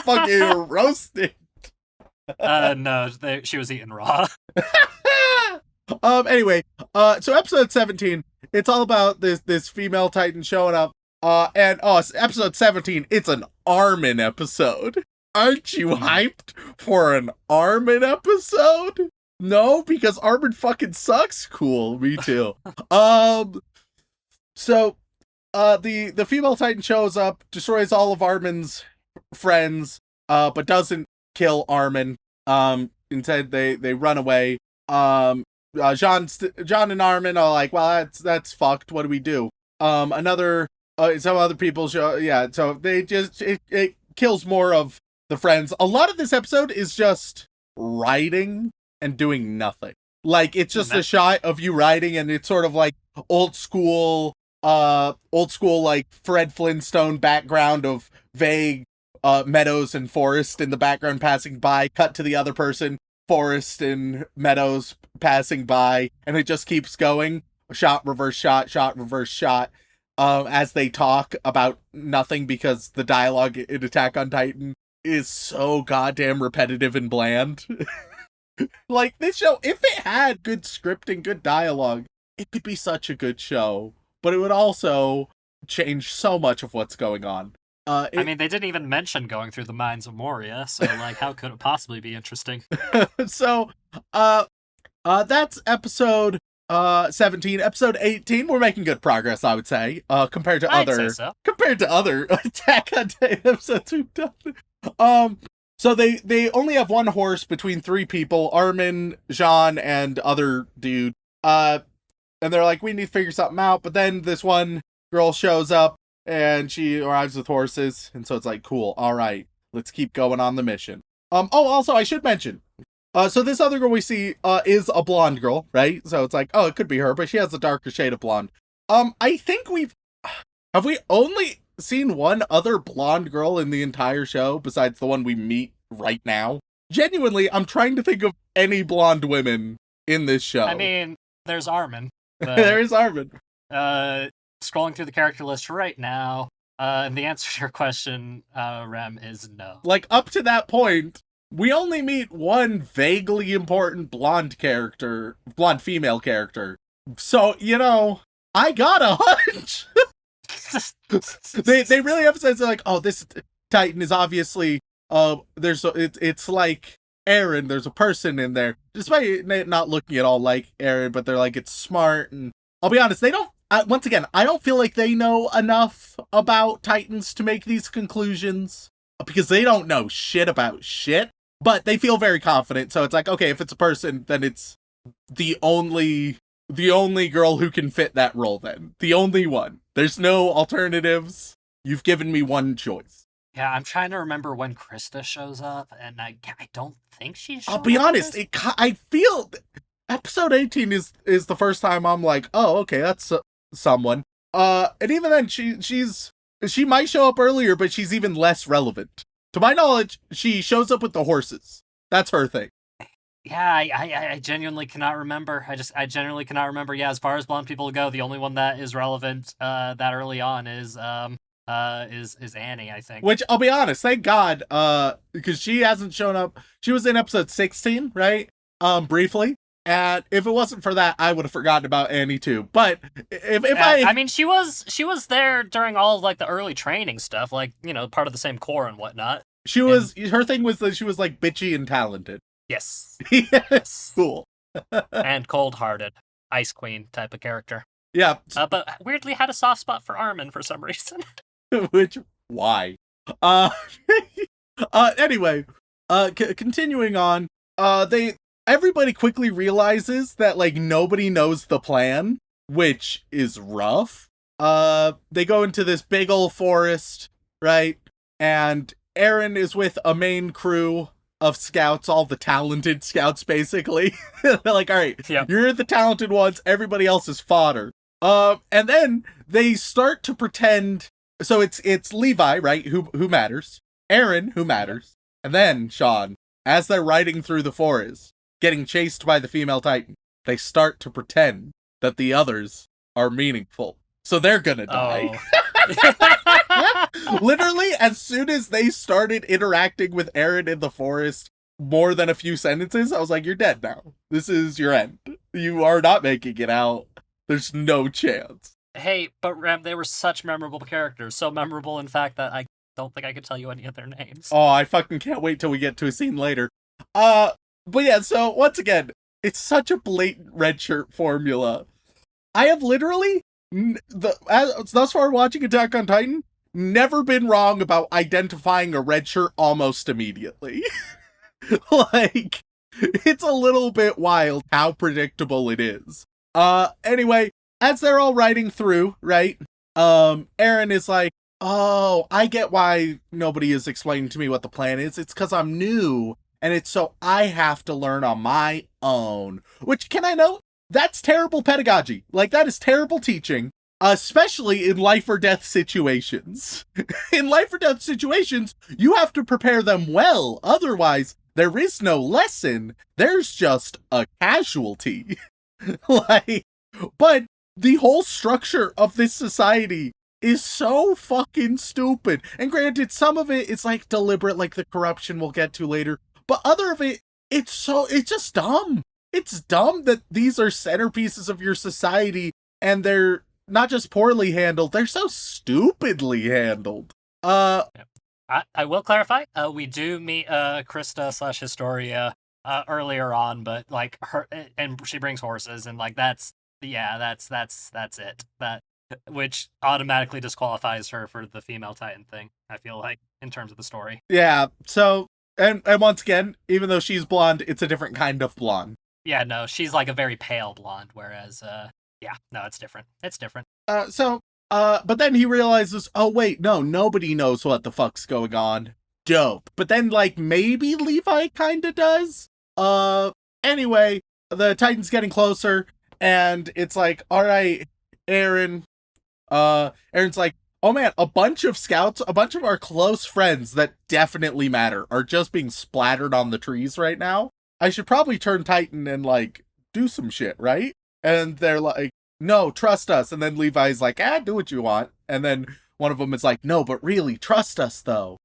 Fucking roasted. No, she was eaten raw. Anyway, so episode 17, it's all about this female Titan showing up. Episode 17, it's an Armin episode. Aren't you hyped for an Armin episode? No, because Armin fucking sucks? Cool, me too. So, the female Titan shows up, destroys all of Armin's friends, but doesn't kill Armin. Instead, they run away. John and Armin are like, well, that's fucked. What do we do? Some other people show, yeah, so they just, it kills more of the friends. A lot of this episode is just riding and doing nothing. Like, it's just a shot of you riding, and it's sort of like old school, like Fred Flintstone background of vague, meadows and forest in the background passing by, cut to the other person, forest and meadows passing by, and it just keeps going. Shot, reverse shot, shot, reverse shot. As they talk about nothing, because the dialogue in Attack on Titan is so goddamn repetitive and bland. Like, this show, if it had good scripting, good dialogue, it could be such a good show, but it would also change so much of what's going on. I mean, they didn't even mention going through the mines of Moria, so, like, how could it possibly be interesting? So, that's episode 17. Episode 18, we're making good progress, I would say, compared to other Attack on Titan episodes we've done. So they only have one horse between three people, Armin, Jean, and other dude. And they're like, we need to figure something out. But then this one girl shows up, and she arrives with horses, and so it's like, cool, all right, let's keep going on the mission. Also, I should mention, so this other girl we see is a blonde girl, right? So it's like, oh, it could be her, but she has a darker shade of blonde. I think have we only seen one other blonde girl in the entire show besides the one we meet right now? Genuinely, I'm trying to think of any blonde women in this show. I mean, there's Armin. There is Armin. Scrolling through the character list right now, and the answer to your question, Rem, is no. Like, up to that point, we only meet one vaguely important blonde female character. So, I got a hunch. They really emphasize, like, oh, this Titan is obviously, it's like Aaron, there's a person in there, despite it not looking at all like Aaron, but they're like, it's smart, and I'll be honest, once again, I don't feel like they know enough about Titans to make these conclusions, because they don't know shit about shit, but they feel very confident, so it's like, okay, if it's a person, then it's the only girl who can fit that role then. The only one. There's no alternatives. You've given me one choice. Yeah, I'm trying to remember when Krista shows up, and I don't think she's. I'll be honest. I feel episode 18 is the first time I'm like, oh, okay, that's someone. And even then, she might show up earlier, but she's even less relevant. To my knowledge, she shows up with the horses. That's her thing. Yeah, I genuinely cannot remember. I genuinely cannot remember. Yeah, as far as blonde people go, the only one that is relevant that early on is Annie, I think. Which, I'll be honest, thank God, because she hasn't shown up. She was in episode 16, right? Briefly. And if it wasn't for that, I would have forgotten about Annie too. But I mean, she was there during all of like the early training stuff, like, you know, part of the same corps and whatnot. Her thing was that she was like bitchy and talented. Yes. Yes. Cool. And cold-hearted, Ice Queen type of character. Yeah. But weirdly had a soft spot for Armin for some reason. Which, why? Anyway, continuing on, everybody quickly realizes that, like, nobody knows the plan, which is rough. They go into this big old forest, right? And Aaron is with a main crew of scouts, all the talented scouts, basically. They're like, all right, Yep. You're the talented ones, everybody else is fodder. And then they start to pretend. So it's Levi, right, who matters, Aaron, who matters, and then, Sean, as they're riding through the forest, getting chased by the female Titan, they start to pretend that the others are meaningful. So they're gonna die. Oh. Literally, as soon as they started interacting with Aaron in the forest, more than a few sentences, I was like, you're dead now. This is your end. You are not making it out. There's no chance. Hey, but Rem, they were such memorable characters. So memorable, in fact, that I don't think I could tell you any of their names. Oh, I fucking can't wait till we get to a scene later. But yeah, so once again, it's such a blatant red shirt formula. I have literally, thus far watching Attack on Titan, never been wrong about identifying a red shirt almost immediately. Like, it's a little bit wild how predictable it is. Anyway, as they're all riding through, right, Aaron is like, oh, I get why nobody is explaining to me what the plan is. It's because I'm new, and it's so I have to learn on my own. Which, can I note, that's terrible pedagogy. Like, that is terrible teaching, especially in life or death situations. In life or death situations, you have to prepare them well. Otherwise, there is no lesson. There's just a casualty. Like, but the whole structure of this society is so fucking stupid. And granted, some of it is like deliberate, like the corruption we'll get to later. But other of it, it's just dumb. It's dumb that these are centerpieces of your society and they're not just poorly handled, they're so stupidly handled. I will clarify, we do meet Krista / Historia earlier on, but like her, and she brings horses, and like that's it. That, which automatically disqualifies her for the female Titan thing, I feel like, in terms of the story. Yeah, so, and once again, even though she's blonde, it's a different kind of blonde. Yeah, no, she's like a very pale blonde, whereas, yeah, no, it's different. It's different. But then he realizes, oh wait, no, nobody knows what the fuck's going on. Dope. But then, like, maybe Levi kinda does? Anyway, the Titan's getting closer, and it's like, alright, Aaron's like, oh man, a bunch of scouts, a bunch of our close friends that definitely matter are just being splattered on the trees right now. I should probably turn Titan and, like, do some shit, right? And they're like, no, trust us. And then Levi's like, do what you want. And then one of them is like, no, but really, trust us, though.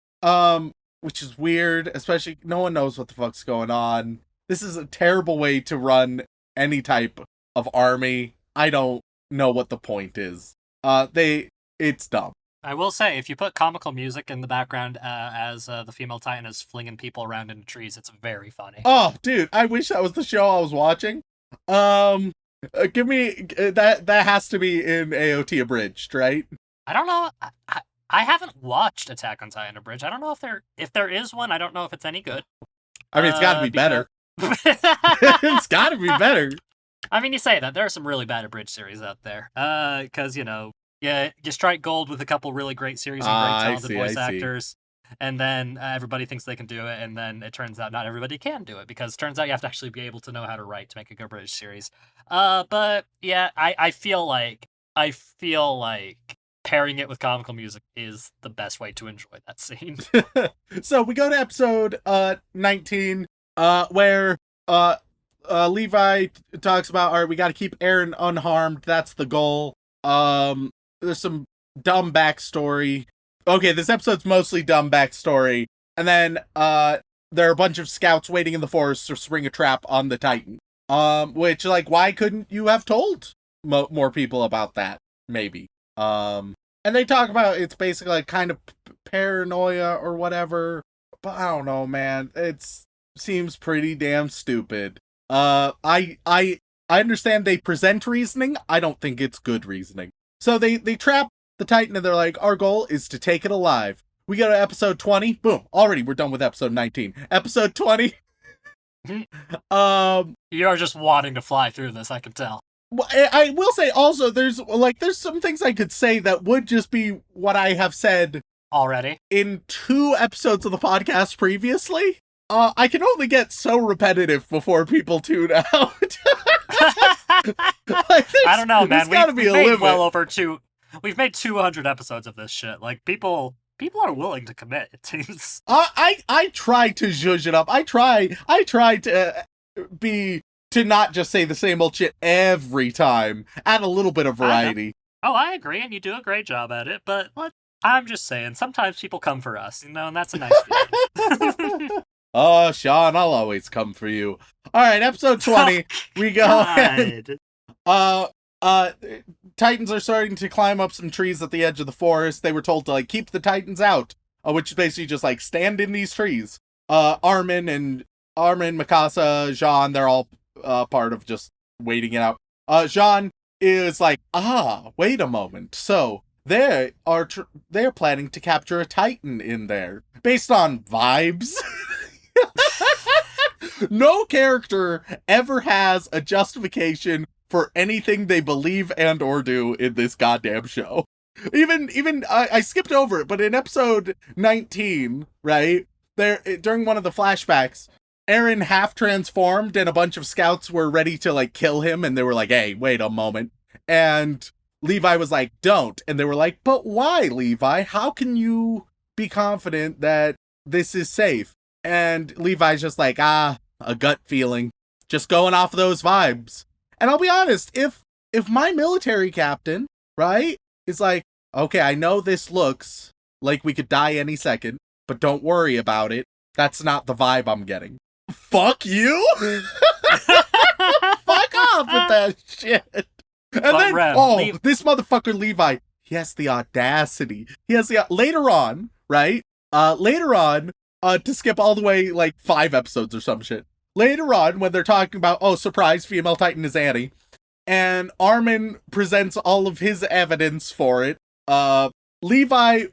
Which is weird, especially no one knows what the fuck's going on. This is a terrible way to run any type of army. I don't know what the point is. It's dumb. I will say, if you put comical music in the background as the female Titan is flinging people around into trees, it's very funny. Oh, dude, I wish that was the show I was watching. Give me that has to be in AOT Abridged, right? I don't know. I haven't watched Attack on Titan Abridged. I don't know if there is one. I don't know if it's any good. I mean, it's got to be better. It's got to be better. I mean, you say that there are some really bad abridged series out there. Because, you know, Yeah, you strike gold with a couple really great series and great talented voice actors, and then everybody thinks they can do it, and then it turns out not everybody can do it, because it turns out you have to actually be able to know how to write to make a good British series. But yeah, I feel like pairing it with comical music is the best way to enjoy that scene. So we go to episode 19, where Levi talks about, all right, we got to keep Aaron unharmed. That's the goal. There's some dumb backstory. Okay, this episode's mostly dumb backstory. And then there are a bunch of scouts waiting in the forest to spring a trap on the Titan. Which, like, why couldn't you have told more people about that? Maybe. And they talk about it's basically like kind of paranoia or whatever. But I don't know, man. It seems pretty damn stupid. I understand they present reasoning. I don't think it's good reasoning. So they trap the Titan and they're like, our goal is to take it alive. We go to episode 20. Boom. Already we're done with episode 19. Episode 20. You're just wanting to fly through this, I can tell. I will say also there's some things I could say that would just be what I have said already in 2 episodes of the podcast previously. I can only get so repetitive before people tune out. I don't know, man. We've made well over we've made 200 episodes of this shit. Like, people are willing to commit, it seems. I try to zhuzh it up. I try to not just say the same old shit every time. Add a little bit of variety. I agree, and you do a great job at it, but I'm just saying, sometimes people come for us, and that's a nice feeling. Oh, Sean, I'll always come for you. All right, episode 20. We go. Titans are starting to climb up some trees at the edge of the forest. They were told to, like, keep the Titans out, which is basically just, like, stand in these trees. Armin, Mikasa, Jean, they're all part of just waiting it out. Jean is like, wait a moment. So they're planning to capture a Titan in there based on vibes. No character ever has a justification for anything they believe and or do in this goddamn show. Even I skipped over it, but in episode 19, right there during one of the flashbacks, Aaron half transformed and a bunch of scouts were ready to, like, kill him, and they were like, hey, wait a moment. And Levi was like, don't. And they were like, but why, Levi? How can you be confident that this is safe? And Levi's just like, a gut feeling. Just going off of those vibes. And I'll be honest, if my military captain, right, is like, okay, I know this looks like we could die any second, but don't worry about it. That's not the vibe I'm getting. Fuck you? Fuck off with that shit. And then, this motherfucker Levi, he has the audacity. Later on, right? To skip all the way, like, 5 episodes or some shit. Later on, when they're talking about, surprise, female Titan is Annie, and Armin presents all of his evidence for it, Levi,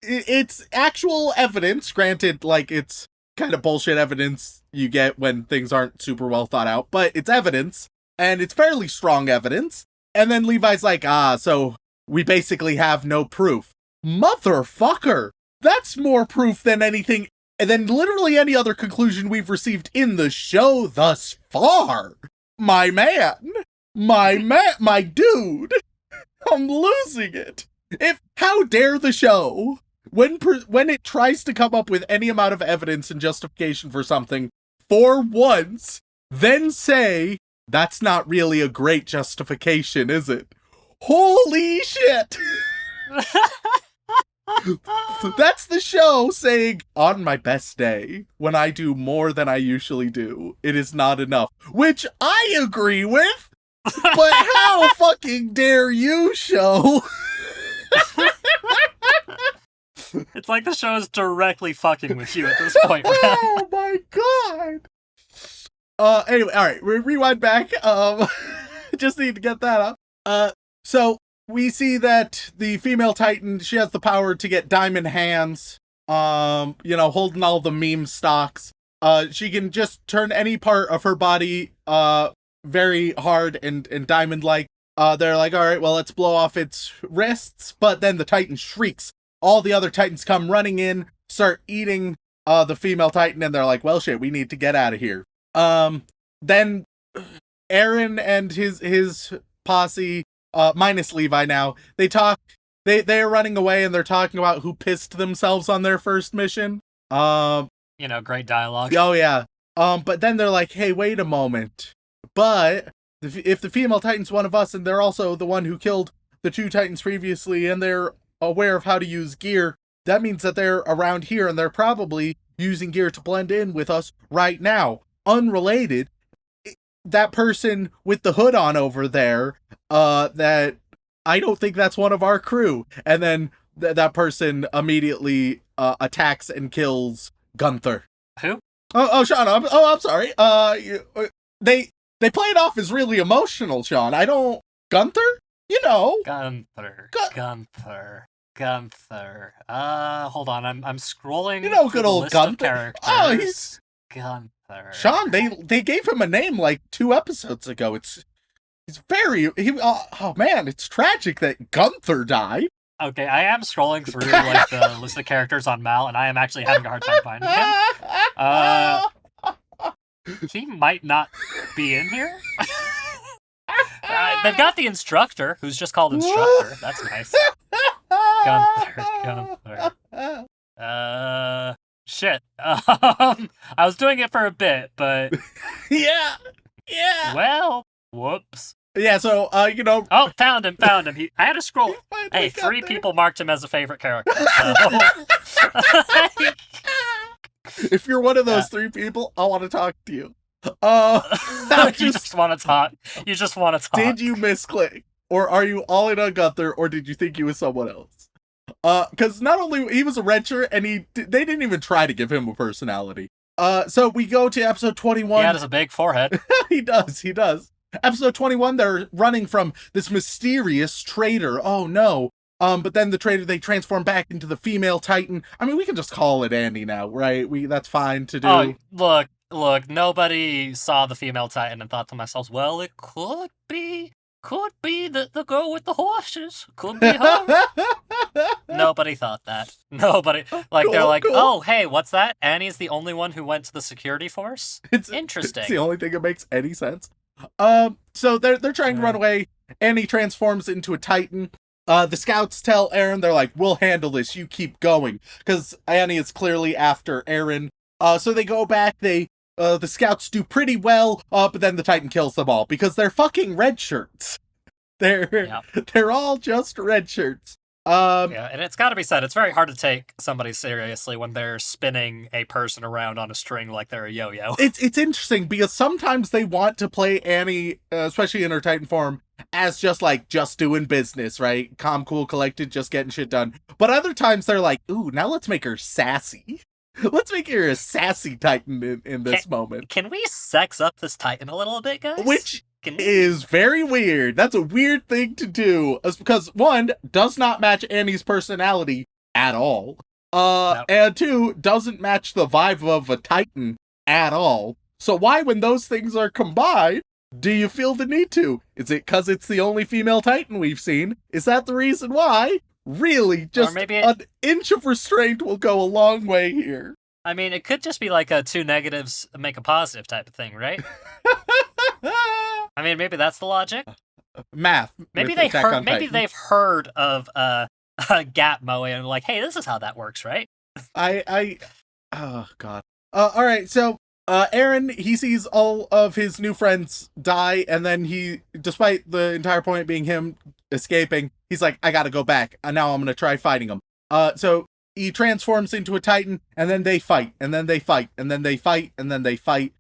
it's actual evidence, granted, like, it's kind of bullshit evidence you get when things aren't super well thought out, but it's evidence, and it's fairly strong evidence. And then Levi's like, so we basically have no proof. Motherfucker! That's more proof than anything, and then literally any other conclusion we've received in the show thus far. My man! My dude! I'm losing it! How dare the show, when it tries to come up with any amount of evidence and justification for something, for once, then say, that's not really a great justification, is it? Holy shit! That's the show saying, on my best day, when I do more than I usually do, it is not enough. Which I agree with, but how fucking dare you, show? It's like the show is directly fucking with you at this point. Oh my god! Anyway, alright, rewind back. Just need to get that up. So we see that the female Titan, she has the power to get diamond hands, holding all the meme stocks. She can just turn any part of her body, very hard and diamond-like. they're like, all right, well, let's blow off its wrists. But then the Titan shrieks. All the other Titans come running in, start eating the female Titan, and they're like, well, shit, we need to get out of here. Then Aaron and his posse, minus Levi now, they're running away and they're talking about who pissed themselves on their first mission. Great dialogue. Oh yeah. But then they're like, hey, wait a moment. But if the female Titan's one of us and they're also the one who killed the 2 Titans previously and they're aware of how to use gear, that means that they're around here and they're probably using gear to blend in with us right now. Unrelated, that person with the hood on over there, that I don't think that's one of our crew. And then that person immediately attacks and kills Gunther. Who? Oh, Sean. I'm sorry. They play it off as really emotional, Sean. Gunther? Gunther. Hold on. I'm scrolling. Good old Gunther. Oh, he's Gunther. Sean, they gave him a name like 2 episodes ago. It's man, it's tragic that Gunther died. Okay, I am scrolling through like the list of characters on Mal, and I am actually having a hard time finding him. He might not be in here. They've got the instructor, who's just called instructor. That's nice. Gunther. Shit. I was doing it for a bit, but yeah. Well, whoops. Yeah, so Oh, found him. I had to scroll. Hey, 3 people marked him as a favorite character. So. If you're one of those 3 people, I want to talk to you. You just want to talk. You just want to talk. Did you misclick? Or are you all in on Gunther, or did you think he was someone else? Because not only he was a redshirt, and they didn't even try to give him a personality. So we go to episode 21. He has a big forehead. He does. Episode 21, they're running from this mysterious traitor. Oh no. But then the traitor, they transform back into the female Titan. I mean, we can just call it Andy now, right? That's fine to do. Oh, look, nobody saw the female Titan and thought to themselves, well, it could be the girl with the horses. Could be her. Nobody thought that. Nobody. Like, they're like, cool. Oh, hey, what's that? Annie's the only one who went to the security force? Interesting. It's the only thing that makes any sense. So they're trying to run away. Annie transforms into a Titan. The scouts tell Aaron, they're like, we'll handle this, you keep going. Because Annie is clearly after Aaron. So they go back, the scouts do pretty well, but then the Titan kills them all, because they're fucking red shirts. They're all just red shirts. Yeah, and it's gotta be said, it's very hard to take somebody seriously when they're spinning a person around on a string like they're a yo-yo. It's interesting, because sometimes they want to play Annie, especially in her Titan form, as just doing business, right? Calm, cool, collected, just getting shit done. But other times they're like, ooh, now let's make her sassy. Let's make her a sassy Titan in this moment. Can we sex up this Titan a little bit, guys? Which is very weird. That's a weird thing to do. Because 1, does not match Annie's personality at all. Nope. And 2, doesn't match the vibe of a Titan at all. So why, when those things are combined, do you feel the need to? Is it because it's the only female Titan we've seen? Is that the reason why? Really, just an inch of restraint will go a long way here. I mean, it could just be like a 2 negatives make a positive type of thing, right? I mean, maybe that's the logic. Math. Maybe they've heard of gap mowing and like, hey, this is how that works, right? Oh god. All right, so Aaron, he sees all of his new friends die, and then he, despite the entire point being him escaping, he's like, I gotta go back, and now I'm gonna try fighting them. So he transforms into a Titan, and then they fight, and then they fight, and then they fight, and then they fight.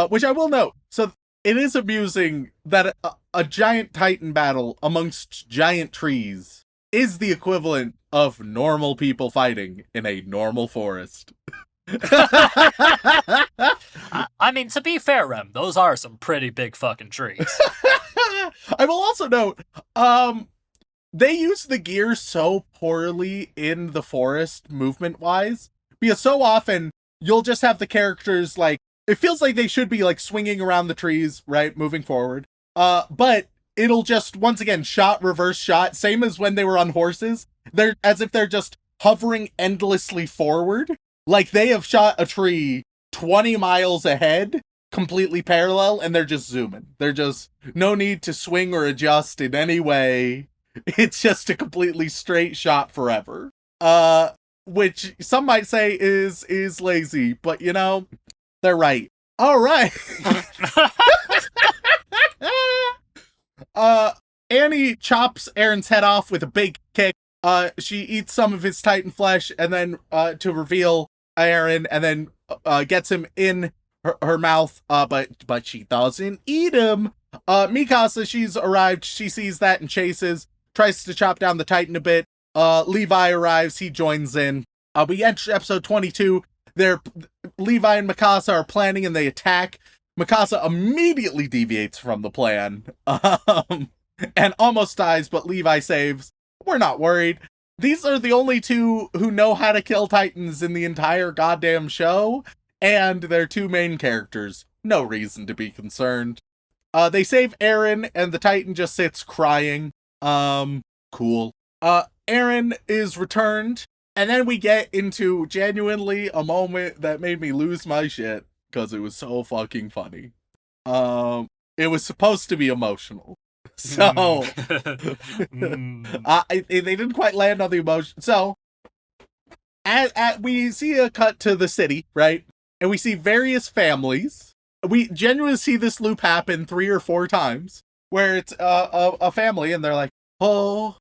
Which I will note, so it is amusing that a giant Titan battle amongst giant trees is the equivalent of normal people fighting in a normal forest. I mean, to be fair, Rem, those are some pretty big fucking trees. I will also note, they use the gear so poorly in the forest, movement-wise, because so often you'll just have the characters, like, it feels like they should be, like, swinging around the trees, right, moving forward, but it'll just, once again, shot, reverse shot, same as when they were on horses. They're as if they're just hovering endlessly forward. Like they have shot a tree 20 miles ahead, completely parallel, and they're just zooming. They're just no need to swing or adjust in any way. It's just a completely straight shot forever. Which some might say is lazy, but you know, they're right. All right. Annie chops Aaron's head off with a big kick. She eats some of his Titan flesh and then to reveal Aaron, and then gets him in her mouth. But she doesn't eat him. Mikasa, she's arrived. She sees that and chases. Tries to chop down the Titan a bit. Levi arrives. He joins in. We enter episode 22. Levi and Mikasa are planning and they attack. Mikasa immediately deviates from the plan and almost dies, but Levi saves. We're not worried. These are the only two who know how to kill Titans in the entire goddamn show, and they're two main characters. No reason to be concerned. They save Aaron, and the Titan just sits crying. Cool. Aaron is returned, and then we get into genuinely a moment that made me lose my shit, because it was so fucking funny. It was supposed to be emotional. So, they didn't quite land on the emotion. So, we see a cut to the city, right? And we see various families. We genuinely see this loop happen 3 or 4 times, where it's a family, and they're like, oh,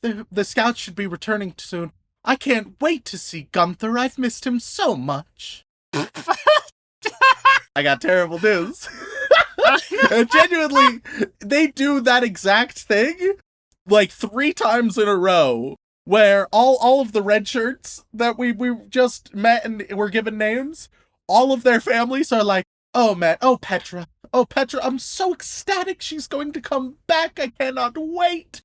the scouts should be returning soon. I can't wait to see Gunther. I've missed him so much. I got terrible news. Genuinely, they do that exact thing like 3 times in a row, where all of the red shirts that we just met and were given names, all of their families are like, oh man, oh Petra, I'm so ecstatic she's going to come back. I cannot wait.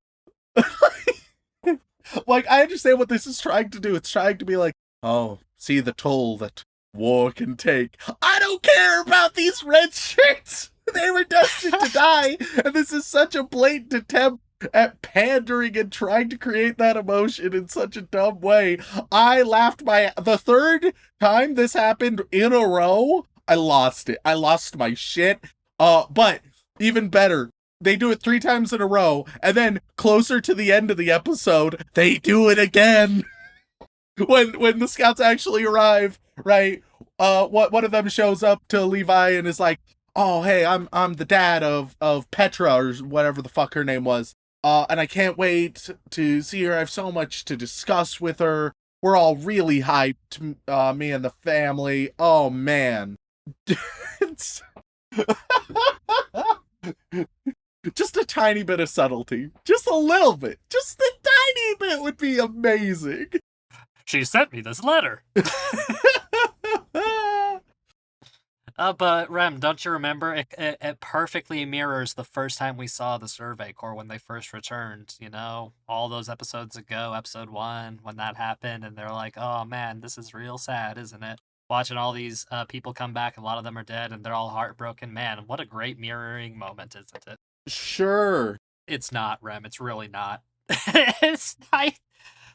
Like, I understand what this is trying to do. It's trying to be like, oh, see the toll that war can take. I don't care about these red shirts. They were destined to die, and this is such a blatant attempt at pandering and trying to create that emotion in such a dumb way. I laughed the 3rd time this happened in a row, I lost it. I lost my shit. But even better, they do it 3 times in a row, and then closer to the end of the episode, they do it again. When the scouts actually arrive, right? One of them shows up to Levi and is like, oh, hey, I'm the dad of Petra, or whatever the fuck her name was. And I can't wait to see her. I have so much to discuss with her. We're all really hyped, me and the family. Oh, man. Just a tiny bit of subtlety. Just a little bit. Just a tiny bit would be amazing. She sent me this letter. But Rem, don't you remember? It perfectly mirrors the first time we saw the Survey Corps when they first returned. You know, all those episodes ago, episode 1, when that happened, and they're like, "Oh man, this is real sad, isn't it?" Watching all these people come back, a lot of them are dead, and they're all heartbroken. Man, what a great mirroring moment, isn't it? Sure. It's not, Rem. It's really not.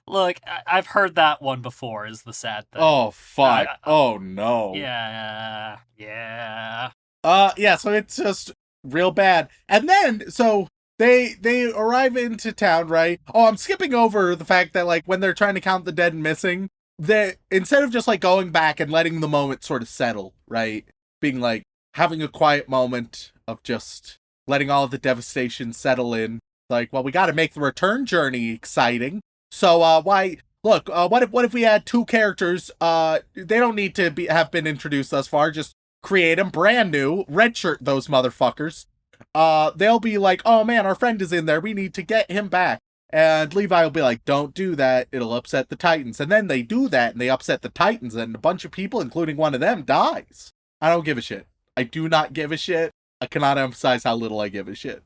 Look, I've heard that one before, is the sad thing. Oh, fuck. Oh, no. Yeah. Yeah, so it's just real bad. And then, so they arrive into town, right? Oh, I'm skipping over the fact that, like, when they're trying to count the dead and missing, they, instead of just, like, going back and letting the moment sort of settle, right? Being, like, having a quiet moment of just letting all of the devastation settle in. Like, well, we gotta make the return journey exciting. So, what if we had 2 characters, they don't need to have been introduced thus far, just create them brand new, redshirt those motherfuckers. They'll be like, oh man, our friend is in there, we need to get him back. And Levi will be like, don't do that, it'll upset the Titans. And then they do that, and they upset the Titans, and a bunch of people, including one of them, dies. I don't give a shit. I do not give a shit. I cannot emphasize how little I give a shit.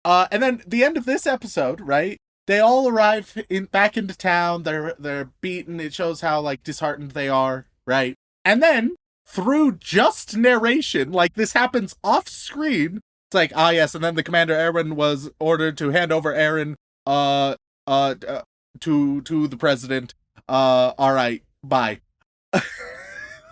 And then the end of this episode, right? They all arrive back into town. They're beaten. It shows how, like, disheartened they are, right? And then, through just narration, like, this happens off screen, It's like, ah, yes, and then the Commander Aaron was ordered to hand over Aaron, to the president. All right, bye.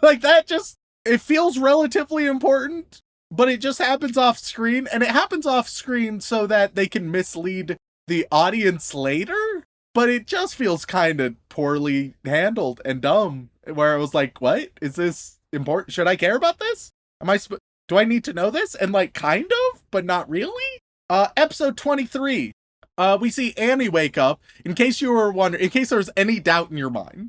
Like, that just, it feels relatively important, but it just happens off screen, and it happens off screen so that they can mislead the audience later, but it just feels kind of poorly handled and dumb, where I was like, what? Is this important? Should I care about this? Do I need to know this? And like, kind of, but not really? Episode 23. We see Annie wake up, in case you were wondering, in case there was any doubt in your mind.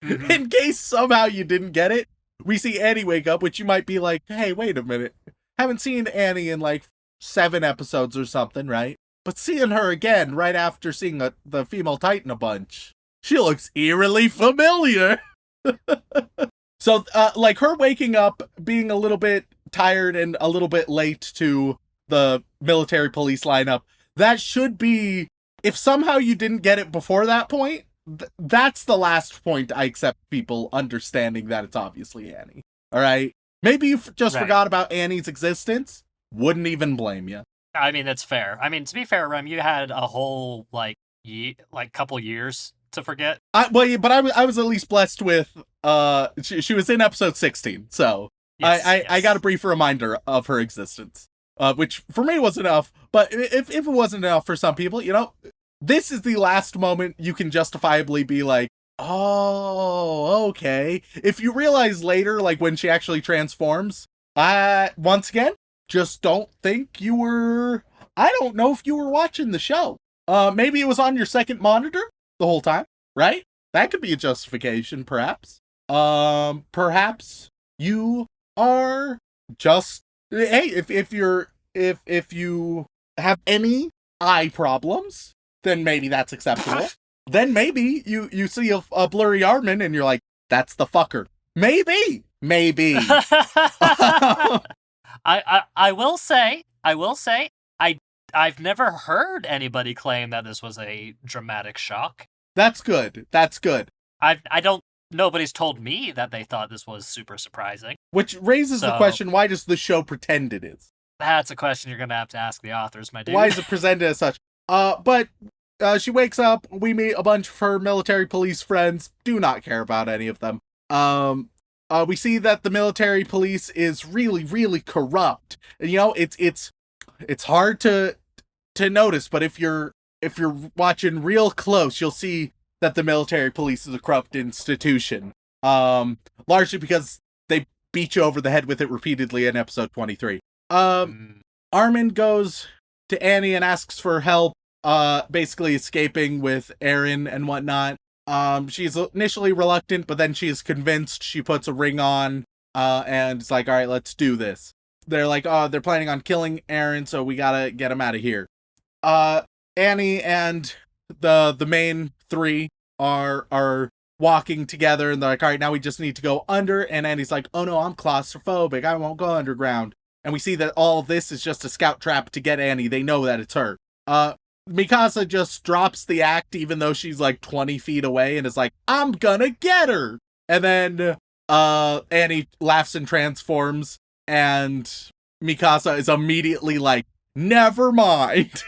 Mhm. In case somehow you didn't get it, we see Annie wake up, which you might be like, hey, wait a minute. Haven't seen Annie in like 7 episodes or something, right? But seeing her again right after seeing the female Titan a bunch, she looks eerily familiar. So, like, her waking up, being a little bit tired and a little bit late to the military police lineup, that should be, if somehow you didn't get it before that point, that's the last point I accept people understanding that it's obviously Annie. All right? Maybe you just Right. forgot about Annie's existence. Wouldn't even blame you. I mean, that's fair. I mean, to be fair, Rem, you had a whole couple years to forget. I was at least blessed with she was in episode 16, so Yes, I got a brief reminder of her existence, which for me was enough. But if it wasn't enough for some people, you know, this is the last moment you can justifiably be like, oh, okay. If you realize later, like when she actually transforms, once again, just don't think you were. I don't know if you were watching the show. Maybe it was on your second monitor the whole time, right? That could be a justification, perhaps. Perhaps you are just, hey, if you have any eye problems, then maybe that's acceptable. Then maybe you see a blurry Armin and you're like, that's the fucker. Maybe. I will say, I've never heard anybody claim that this was a dramatic shock. That's good. Nobody's told me that they thought this was super surprising. Which raises the question, why does the show pretend it is? That's a question you're gonna have to ask the authors, my dude. Why is it presented as such? But she wakes up, we meet a bunch of her military police friends, do not care about any of them. We see that the military police is really, really corrupt. And, you know, it's hard to notice, but if you're watching real close, you'll see that the military police is a corrupt institution. Largely because they beat you over the head with it repeatedly in episode 23. Armin goes to Annie and asks for help, basically escaping with Aaron and whatnot. She's initially reluctant, but then she is convinced. She puts a ring on, and it's like, all right, let's do this. They're like, oh, they're planning on killing Aaron, so we gotta get him out of here. Annie and the main three are walking together, and they're like, all right, now we just need to go under. And Annie's like, oh no, I'm claustrophobic, I won't go underground. And we see that all of this is just a scout trap to get Annie. They know that it's her. Mikasa just drops the act, even though she's like 20 feet away, and is like, I'm gonna get her. And then Annie laughs and transforms, and Mikasa is immediately like, never mind.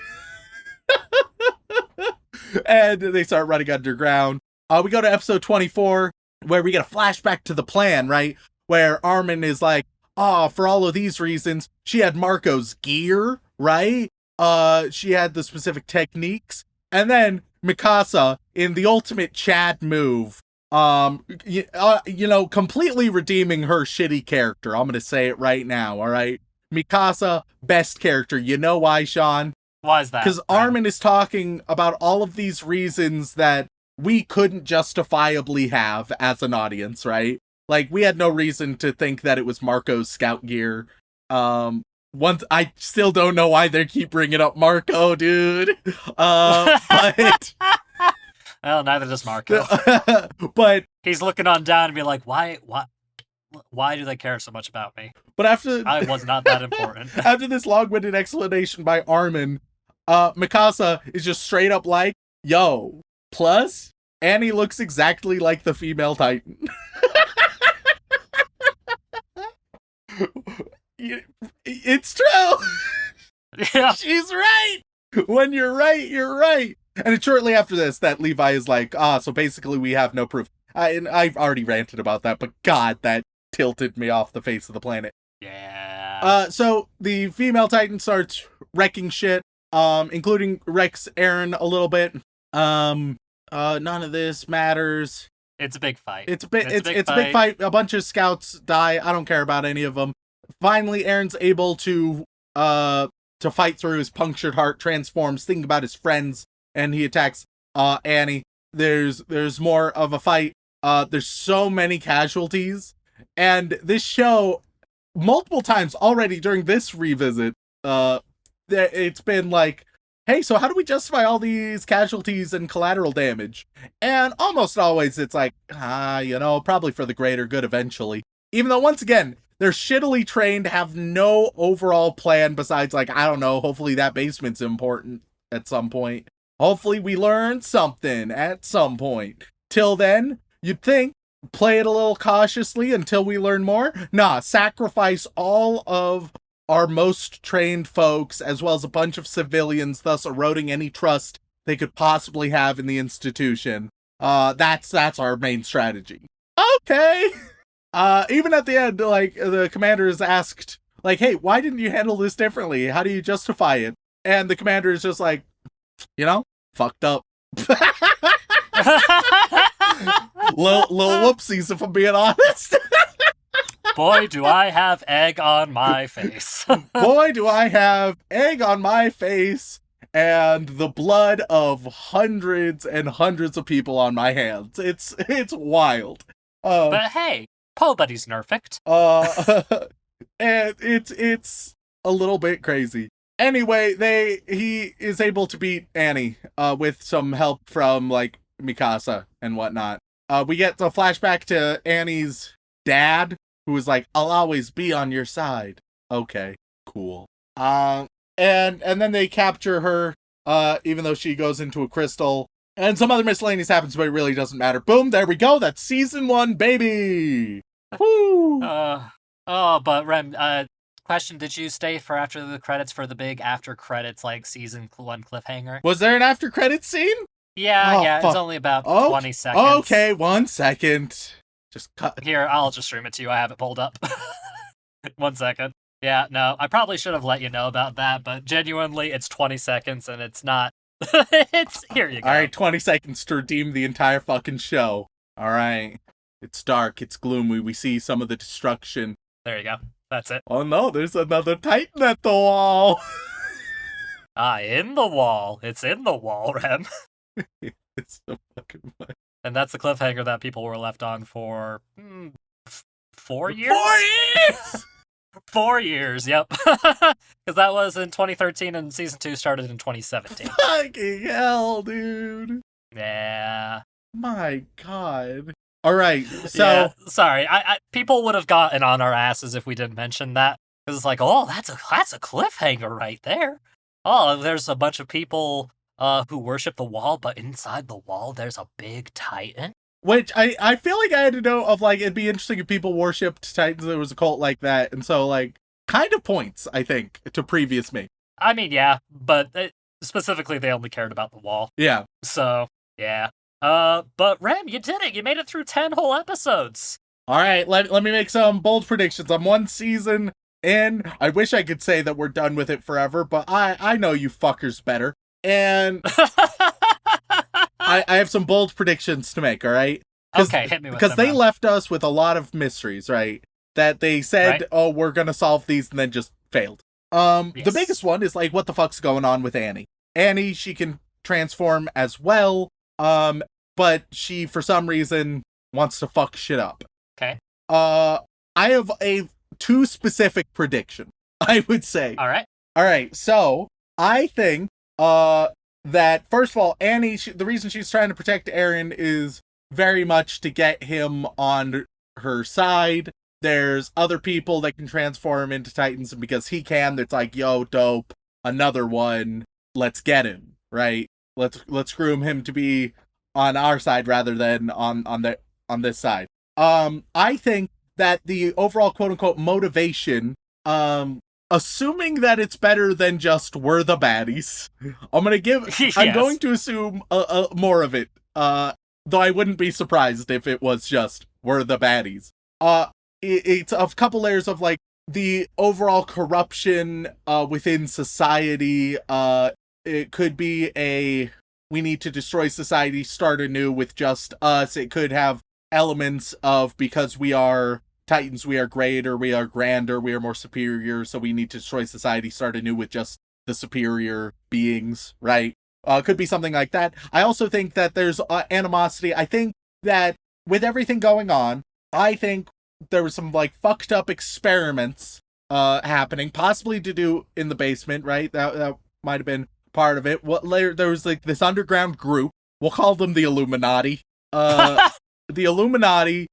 And they start running underground. We go to episode 24, where we get a flashback to the plan, right? Where Armin is like, for all of these reasons, she had Marco's gear, right? She had the specific techniques. And then Mikasa, in the ultimate Chad move, completely redeeming her shitty character. I'm gonna say it right now, all right? Mikasa, best character. You know why, Sean? Why is that? Because Armin is talking about all of these reasons that we couldn't justifiably have as an audience, right? Like, we had no reason to think that it was Marco's scout gear. I still don't know why they keep bringing up Marco, dude. But well, neither does Marco. But he's looking on down and be like, why do they care so much about me? But after I was not that important. After this long-winded explanation by Armin, Mikasa is just straight up like, yo, plus, Annie looks exactly like the female Titan. It's true. Yeah. She's right. When you're right, you're right. And it's shortly after this that Levi is like, so basically we have no proof. And I've already ranted about that, but God, that tilted me off the face of the planet. Yeah. So the female Titan starts wrecking shit, including wrecks Eren a little bit. None of this matters. It's a big fight. It's a big fight. A bunch of scouts die. I don't care about any of them. Finally, Eren's able to fight through his punctured heart, transforms, thinking about his friends, and he attacks Annie. There's more of a fight. There's so many casualties, and this show multiple times already during this revisit, it's been like, hey, so how do we justify all these casualties and collateral damage? And almost always it's like, probably for the greater good eventually. Even though, once again, they're shittily trained, have no overall plan besides, like, I don't know, hopefully that basement's important at some point. Hopefully we learn something at some point. Till then, you'd think, play it a little cautiously until we learn more. Nah, sacrifice all of our most trained folks, as well as a bunch of civilians, thus eroding any trust they could possibly have in the institution. That's our main strategy. Okay. Even at the end, like, the commander is asked, like, hey, why didn't you handle this differently? How do you justify it? And the commander is just like, fucked up. little whoopsies, if I'm being honest. Boy, do I have egg on my face. Boy, do I have egg on my face and the blood of hundreds and hundreds of people on my hands. It's wild. But hey, Poe Buddy's nerfed. And it's a little bit crazy. Anyway, he is able to beat Annie with some help from, like, Mikasa and whatnot. We get the flashback to Annie's dad, who was like, I'll always be on your side. Okay, cool. And then they capture her, even though she goes into a crystal. And some other miscellaneous happens, but it really doesn't matter. Boom, there we go. That's season 1, baby. Woo! But Rem, question, did you stay for after the credits for the big after credits, like, season 1 cliffhanger? Was there an after credits scene? Yeah, fuck. It's only about 20 seconds. Okay, 1 second. Just cut. Here, I'll just stream it to you. I have it pulled up. 1 second. Yeah, no, I probably should have let you know about that, but genuinely, it's 20 seconds, and it's not... Here you go. Alright, 20 seconds to redeem the entire fucking show. Alright. It's dark, it's gloomy, we see some of the destruction. There you go. That's it. Oh no, there's another Titan at the wall! In the wall. It's in the wall, Rem. It's so fucking funny. And that's the cliffhanger that people were left on for 4 years? 4 years! 4 years, yep. Because that was in 2013 and season 2 started in 2017. Fucking hell, dude. Yeah. My God. Alright, so... Yeah, sorry, I people would have gotten on our asses if we didn't mention that. Because it's like, oh, that's a cliffhanger right there. Oh, there's a bunch of people who worship the wall, but inside the wall there's a big Titan. Which I feel like I had to know of, like, it'd be interesting if people worshipped Titans, there was a cult like that, and so, like, kind of points, I think, to previous me. I mean, yeah, but specifically they only cared about the wall. Yeah. So, yeah. But Rem, you did it! You made it through 10 whole episodes! Alright, let me make some bold predictions. I'm 1 season in. I wish I could say that we're done with it forever, but I know you fuckers better. And I have some bold predictions to make, alright? Okay, hit me with them. Because they left us with a lot of mysteries, right? That they said, Right. oh, we're gonna solve these, and then just failed. The Yes. biggest one is, like, what the fuck's going on with Annie? Annie, she can transform as well, but she, for some reason, wants to fuck shit up. Okay. I have a too specific prediction, I would say. Alright, so, I think, that, first of all, Annie, the reason she's trying to protect Eren is very much to get him on her side. There's other people that can transform into Titans, and because he can, it's like, yo, dope, another one, let's get him, right? Let's groom him to be on our side rather than on this side. I think that the overall quote-unquote motivation assuming that it's better than just we're the baddies, I'm Yes. going to assume more of it. Though I wouldn't be surprised if it was just we're the baddies. It's a couple layers of like the overall corruption within society. It could be we need to destroy society, start anew with just us. It could have elements of because we are Titans, we are greater, we are grander, we are more superior, so we need to destroy society, start anew with just the superior beings, right? Could be something like that. I also think that there's animosity. I think that with everything going on, I think there was some like fucked up experiments happening, possibly to do in the basement, right? That might have been part of it. What later there was like this underground group. We'll call them the Illuminati. The Illuminati,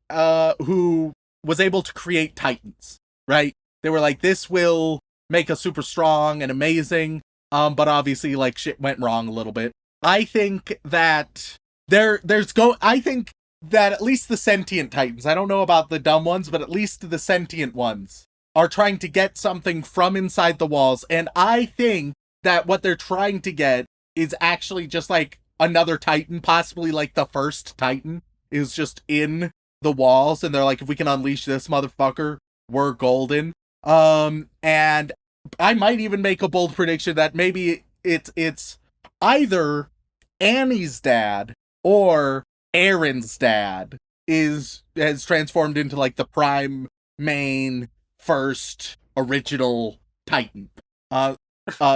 who was able to create Titans, right? They were like, this will make us super strong and amazing. But obviously, like, shit went wrong a little bit. I think that I think that at least the sentient Titans, I don't know about the dumb ones, but at least the sentient ones are trying to get something from inside the walls. And I think that what they're trying to get is actually just like another Titan, possibly like the first Titan is just in the walls. And they're like, if we can unleash this motherfucker, we're golden. And I might even make a bold prediction that maybe it's either Annie's dad or Aaron's dad has transformed into like the prime main first original Titan.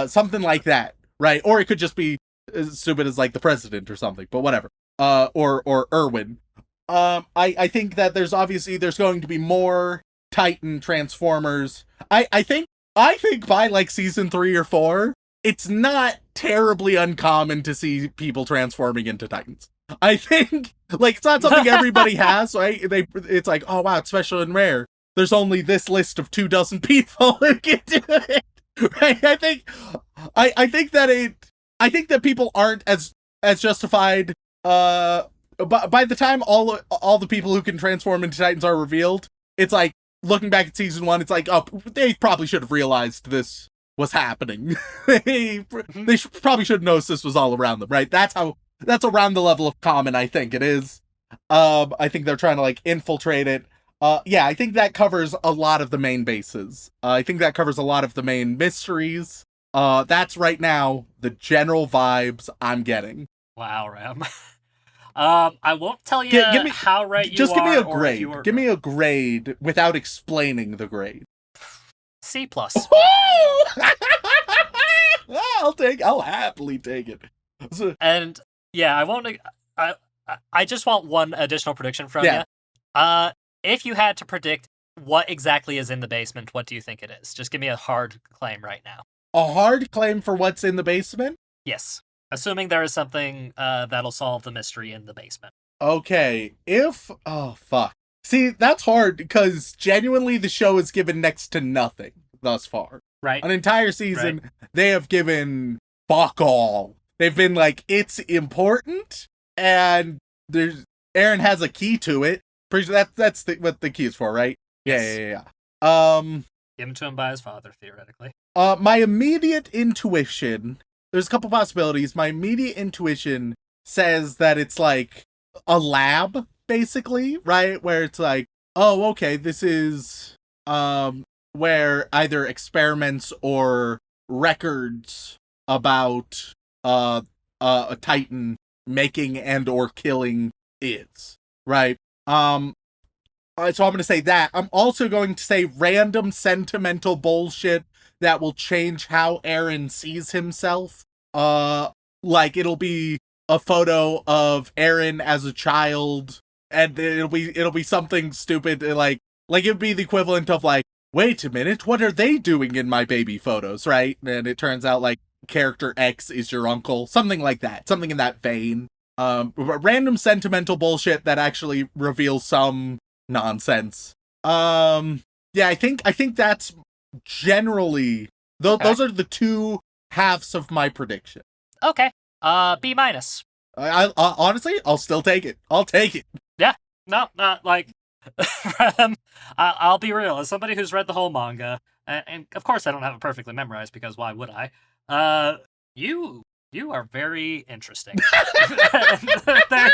Something like that, right? Or it could just be as stupid as like the president or something, but whatever. Or Erwin. I think that there's going to be more Titan transformers. I think by like season 3 or 4, it's not terribly uncommon to see people transforming into Titans. I think like it's not something everybody has, right? It's like, oh wow, it's special and rare. There's only this list of 24 people who can do it. Right? I think that people aren't as justified. But by the time all the people who can transform into Titans are revealed, it's like looking back at season 1, it's like, oh, they probably should have realized this was happening. they probably should have noticed this was all around them, right? That's around the level of common I think it is. I think they're trying to like infiltrate it. Yeah, I think that covers a lot of the main bases. I think that covers a lot of the main mysteries. That's right now the general vibes I'm getting. Wow, Ram. I won't tell you how right you are. Just give me a grade. Give me a grade without explaining the grade. C+. I'll happily take it. And yeah, I won't. I just want one additional prediction from you. If you had to predict what exactly is in the basement, what do you think it is? Just give me a hard claim right now. A hard claim for what's in the basement? Yes. Assuming there is something that'll solve the mystery in the basement. Okay, oh fuck. See, that's hard because genuinely the show has given next to nothing thus far. Right. An entire season, They have given fuck all. They've been like, it's important, and Aaron has a key to it. Pretty sure that's what the key is for, right? Yeah. Given to him by his father, theoretically. My immediate intuition, there's a couple possibilities. My immediate intuition says that it's like a lab, basically, right? Where it's like, oh, okay, this is where either experiments or records about a Titan making and or killing is, right? So I'm going to say that. I'm also going to say random sentimental bullshit that will change how Aaron sees himself. Like it'll be a photo of Aaron as a child, and it'll be something stupid like it'd be the equivalent of like, wait a minute, what are they doing in my baby photos, right? And it turns out like character X is your uncle, something like that, something in that vein. Random sentimental bullshit that actually reveals some nonsense. Yeah, I think that's generally those are the two halves of my prediction. Okay. B-. I honestly, I'll still take it. I'll take it. Yeah. No, not like I'll be real. As somebody who's read the whole manga, and of course I don't have it perfectly memorized because why would I? You are very interesting. there,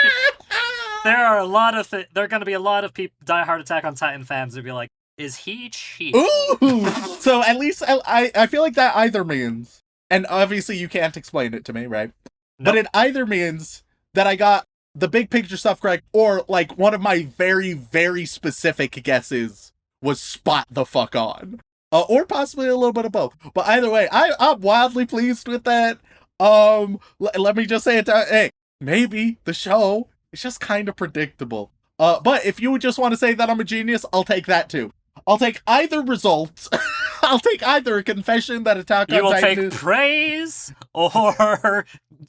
there are a lot of there are going to be a lot of people, diehard Attack on Titan fans who'll be like, "Is he cheap?" Ooh! So at least I feel like that either means, and obviously you can't explain it to me, right? But Nope. it either means that I got the big picture stuff correct, or like one of my very, very specific guesses was spot the fuck on. Or possibly a little bit of both. But either way, I'm wildly pleased with that. Let me just say it. Hey, maybe the show is just kind of predictable. But if you would just want to say that I'm a genius, I'll take that too. I'll take either result. I'll take either a confession that Attack You on will Titan take is... praise or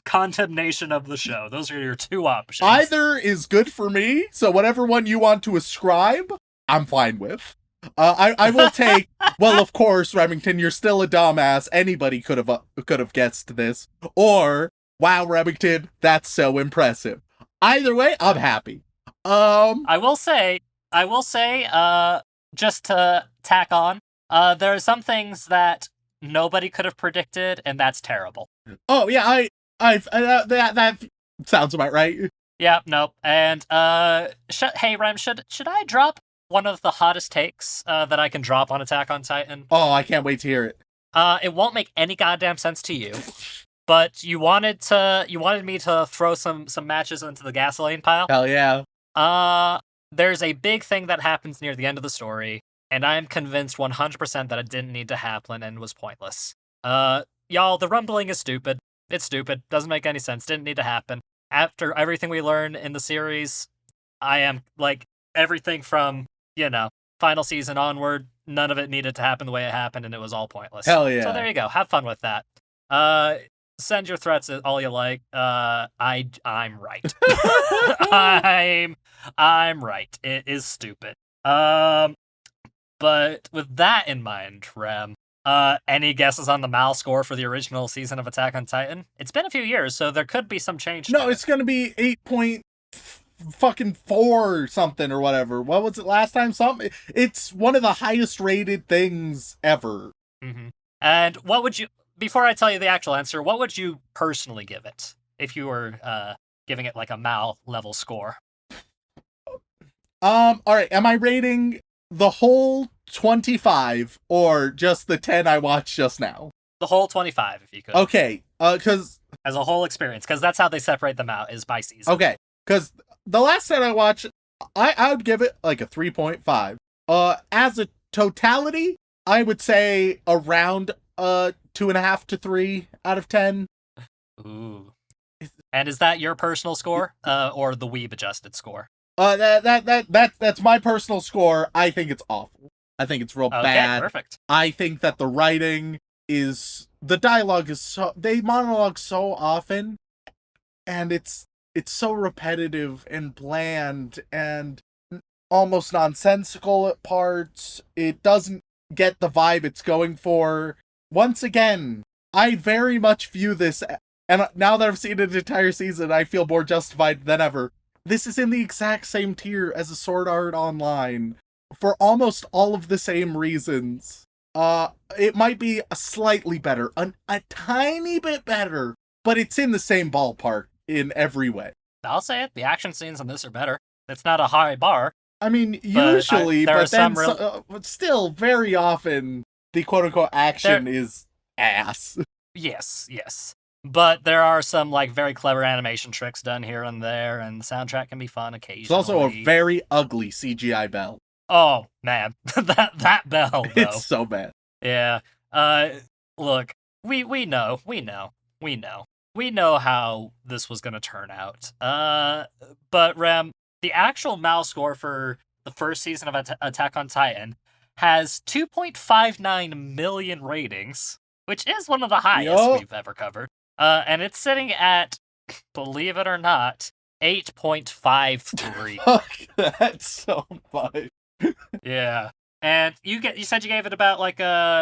condemnation of the show. Those are your two options. Either is good for me, so whatever one you want to ascribe, I'm fine with. I will take. Well, of course, Remington, you're still a dumbass. Anybody could have guessed this. Or, wow, Remington, that's so impressive. Either way, I'm happy. I will say, just to tack on, there are some things that nobody could have predicted, and that's terrible. Oh yeah, that sounds about right. Yeah, nope. And hey Rem, should I drop one of the hottest takes that I can drop on Attack on Titan? Oh, I can't wait to hear it. It won't make any goddamn sense to you, but you wanted me to throw some matches into the gasoline pile. Hell yeah. There's a big thing that happens near the end of the story, and I'm convinced 100% that it didn't need to happen and was pointless. Y'all, the rumbling is stupid. It's stupid. Doesn't make any sense. Didn't need to happen. After everything we learn in the series, I am, like, everything from, final season onward, none of it needed to happen the way it happened, and it was all pointless. Hell yeah. So there you go. Have fun with that. Send your threats all you like. I'm right. I'm right. It is stupid. But with that in mind, Rem, any guesses on the Mal score for the original season of Attack on Titan? It's been a few years, so there could be some change. No, it's gonna be 8.4 or something or whatever. What was it last time? Something. It's one of the highest rated things ever. Mm-hmm. And what would you? Before I tell you the actual answer, what would you personally give it if you were giving it like a Mal level score? All right. Am I rating the whole 25 or just the 10 I watched just now? The whole 25, if you could. Okay. Because as a whole experience, because that's how they separate them out, is by season. Okay. Because the last 10 I watched, I would give it like a 3.5. As a totality, I would say around 2.5 to 3 out of 10. Ooh. And is that your personal score, or the Weeb adjusted score? That's my personal score. I think it's awful. I think it's real bad. Perfect. I think that the writing the dialogue is they monologue so often, and it's so repetitive and bland and almost nonsensical at parts. It doesn't get the vibe it's going for. Once again, I very much view this, and now that I've seen an entire season, I feel more justified than ever. This is in the exact same tier as a Sword Art Online for almost all of the same reasons. It might be a slightly better, a tiny bit better, but it's in the same ballpark in every way. I'll say it, the action scenes in this are better. It's not a high bar. I mean, usually, but then but still, very often, the quote-unquote action is ass. Yes. But there are some, like, very clever animation tricks done here and there, and the soundtrack can be fun occasionally. It's also a very ugly CGI bell. Oh, man. that bell, though. It's so bad. Yeah. Look, we know how this was gonna turn out. But Rem, the actual Mal score for the first season of Attack on Titan has 2.59 million ratings, which is one of the highest we've ever covered. And it's sitting at, believe it or not, 8.53. Fuck, that's so much. Yeah. And you said you gave it about like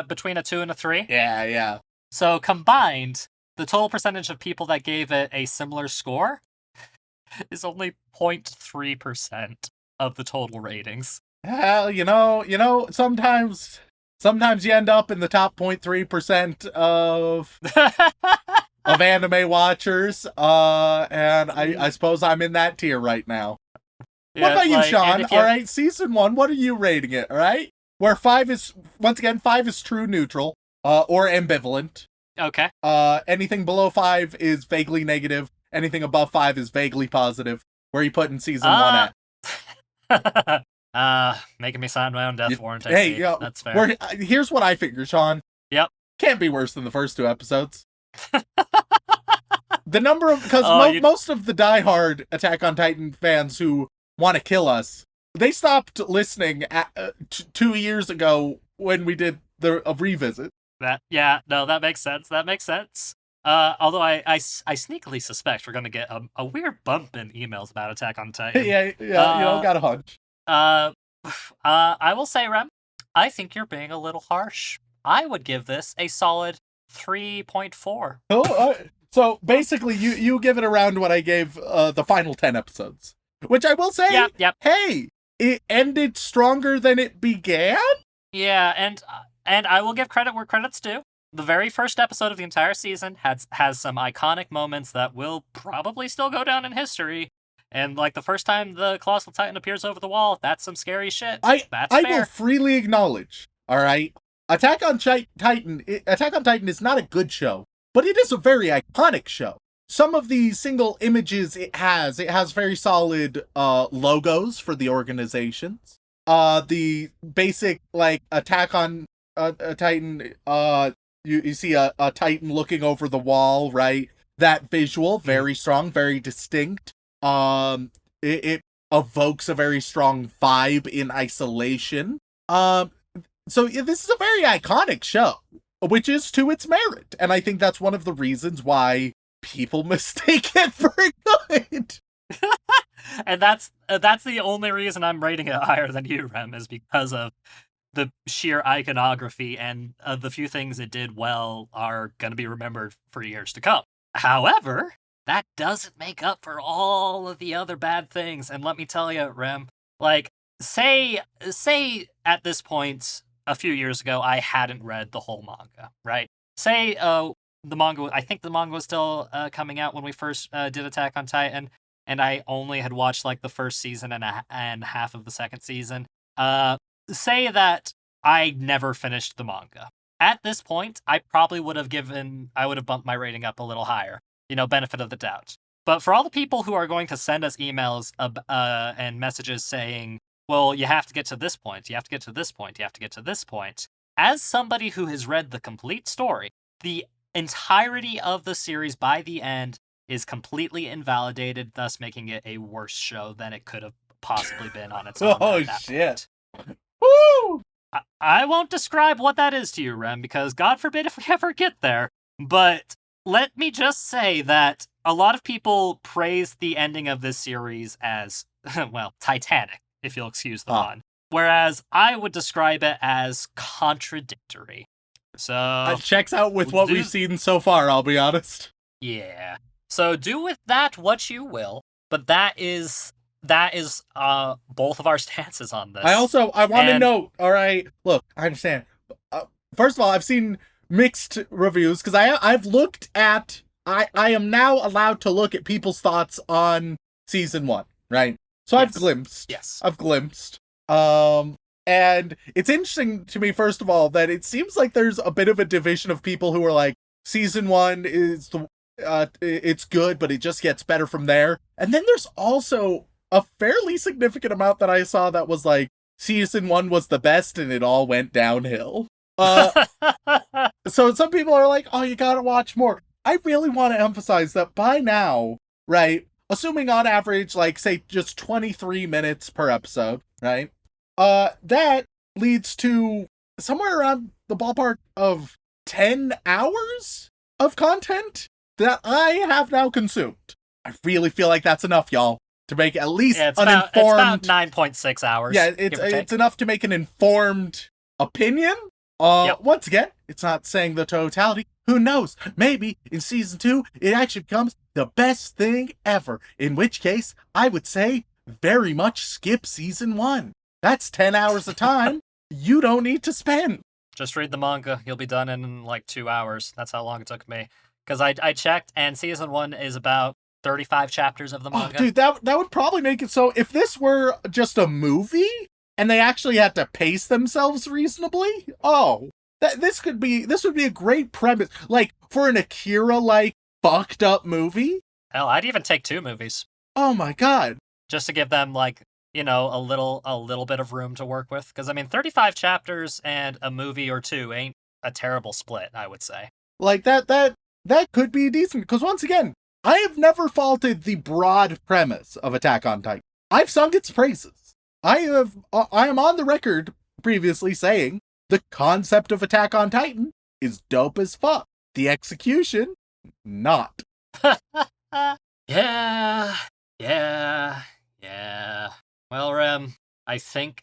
between a 2 and a 3? Yeah. So combined, the total percentage of people that gave it a similar score is only 0.3%. of the total ratings. Well, sometimes you end up in the top 0.3% of anime watchers, and I suppose I'm in that tier right now. What about you, Sean? All right, season 1, what are you rating it? All right, where 5 is true neutral, or ambivalent. Okay. Anything below 5 is vaguely negative. Anything above 5 is vaguely positive. Where are you putting season 1 at? Making me sign my own death warrant. That's fair. Here's what I figure, Sean. Yep. Can't be worse than the first 2 episodes. The number of because most of the diehard Attack on Titan fans who want to kill us, they stopped listening 2 years ago when we did the revisit. That makes sense. That makes sense. Although I sneakily suspect we're gonna get a weird bump in emails about Attack on Titan. Yeah, got a hunch. I will say, Rem, I think you're being a little harsh. I would give this a solid 3.4. Oh, so basically, you give it around what I gave the final 10 episodes, which I will say, yep. Hey, it ended stronger than it began. Yeah, and I will give credit where credit's due. The very first episode of the entire season has some iconic moments that will probably still go down in history. And like the first time the Colossal Titan appears over the wall, that's some scary shit. I will freely acknowledge, all right, Attack on Titan is not a good show, but it is a very iconic show. Some of the single images it has very solid logos for the organizations. The basic like Attack on a Titan, you see a Titan looking over the wall, right? That visual, very strong, very distinct. It evokes a very strong vibe in isolation. So this is a very iconic show, which is to its merit, and I think that's one of the reasons why people mistake it for good. And that's the only reason I'm rating it higher than you, Rem, is because of the sheer iconography, and the few things it did well are going to be remembered for years to come. However, that doesn't make up for all of the other bad things. And let me tell you, Rem, like, say at this point, a few years ago, I hadn't read the whole manga, right? Say the manga, I think the manga was still coming out when we first did Attack on Titan, and I only had watched like the first season and half of the second season. Say that I never finished the manga. At this point, I probably would have bumped my rating up a little higher. Benefit of the doubt. But for all the people who are going to send us emails and messages saying, well, you have to get to this point, you have to get to this point, you have to get to this point, as somebody who has read the complete story, the entirety of the series by the end is completely invalidated, thus making it a worse show than it could have possibly been on its own. Oh, shit. Point. Woo! I won't describe what that is to you, Rem, because God forbid if we ever get there, but let me just say that a lot of people praise the ending of this series as, well, Titanic, if you'll excuse the pun. Whereas I would describe it as contradictory. So it checks out with what we've seen so far, I'll be honest. Yeah. So do with that what you will, but that is both of our stances on this. I want to note, all right, look, I understand. First of all, I've seen mixed reviews because I've looked at I am now allowed to look at people's thoughts on season 1, right? So yes. I've glimpsed. And it's interesting to me, first of all, that it seems like there's a bit of a division of people who are like, season 1 is it's good, but it just gets better from there. And then there's also a fairly significant amount that I saw that was like, season 1 was the best and it all went downhill. So some people are like, oh, you gotta watch more. I really want to emphasize that by now, right, assuming on average, like, say, just 23 minutes per episode, right, that leads to somewhere around the ballpark of 10 hours of content that I have now consumed. I really feel like that's enough, y'all, to make at least it's informed... It's about 9.6 hours. Yeah, it's enough to make an informed opinion. Once again, it's not saying the totality. Who knows? Maybe in season 2, it actually becomes the best thing ever. In which case, I would say very much skip season 1. That's 10 hours of time you don't need to spend. Just read the manga. You'll be done in like 2 hours. That's how long it took me. Because I checked, and season 1 is about 35 chapters of the Oh, manga. dude, that would probably make it so if this were just a movie and they actually had to pace themselves reasonably, this would be a great premise. Like, for an Akira-like fucked up movie. Hell, I'd even take 2 movies. Oh my god. Just to give them, like, you know, a little bit of room to work with. Because, I mean, 35 chapters and a movie or 2 ain't a terrible split, I would say. Like, that could be decent. Because, once again, I have never faulted the broad premise of Attack on Titan. I've sung its praises. I am on the record previously saying the concept of Attack on Titan is dope as fuck. The execution, not. Yeah. Well, Rem, I think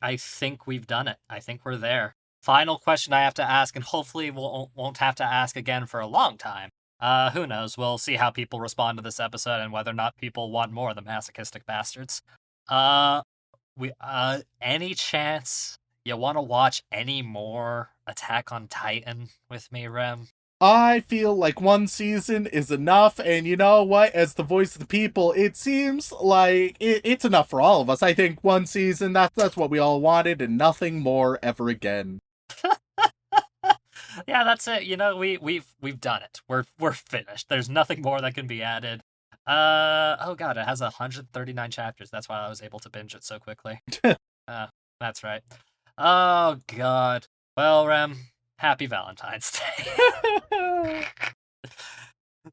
we've done it. I think we're there. Final question I have to ask, and hopefully won't have to ask again for a long time. Who knows? We'll see how people respond to this episode and whether or not people want more of the masochistic bastards. Any chance you want to watch any more Attack on Titan with me, Rem? I feel like one season is enough, and you know what? As the voice of the people, it seems like it's enough for all of us. I think one season, that's what we all wanted, and nothing more ever again. Yeah, that's it. You know, we've done it. We're finished. There's nothing more that can be added. Oh god, it has 139 chapters. That's why I was able to binge it so quickly. That's right. Oh god. Well, Rem, happy Valentine's Day.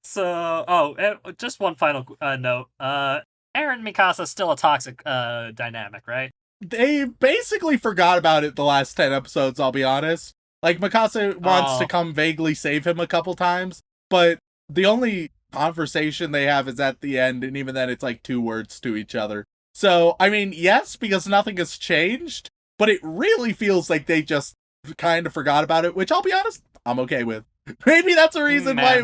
So, just one final note. Eren and Mikasa's still a toxic dynamic, right? They basically forgot about it the last 10 episodes, I'll be honest. Like, Mikasa wants to come vaguely save him a couple times, but the only conversation they have is at the end, and even then it's like 2 words to each other. So, I mean, yes, because nothing has changed, but it really feels like they just kind of forgot about it, which I'll be honest, I'm okay with. Maybe that's a reason why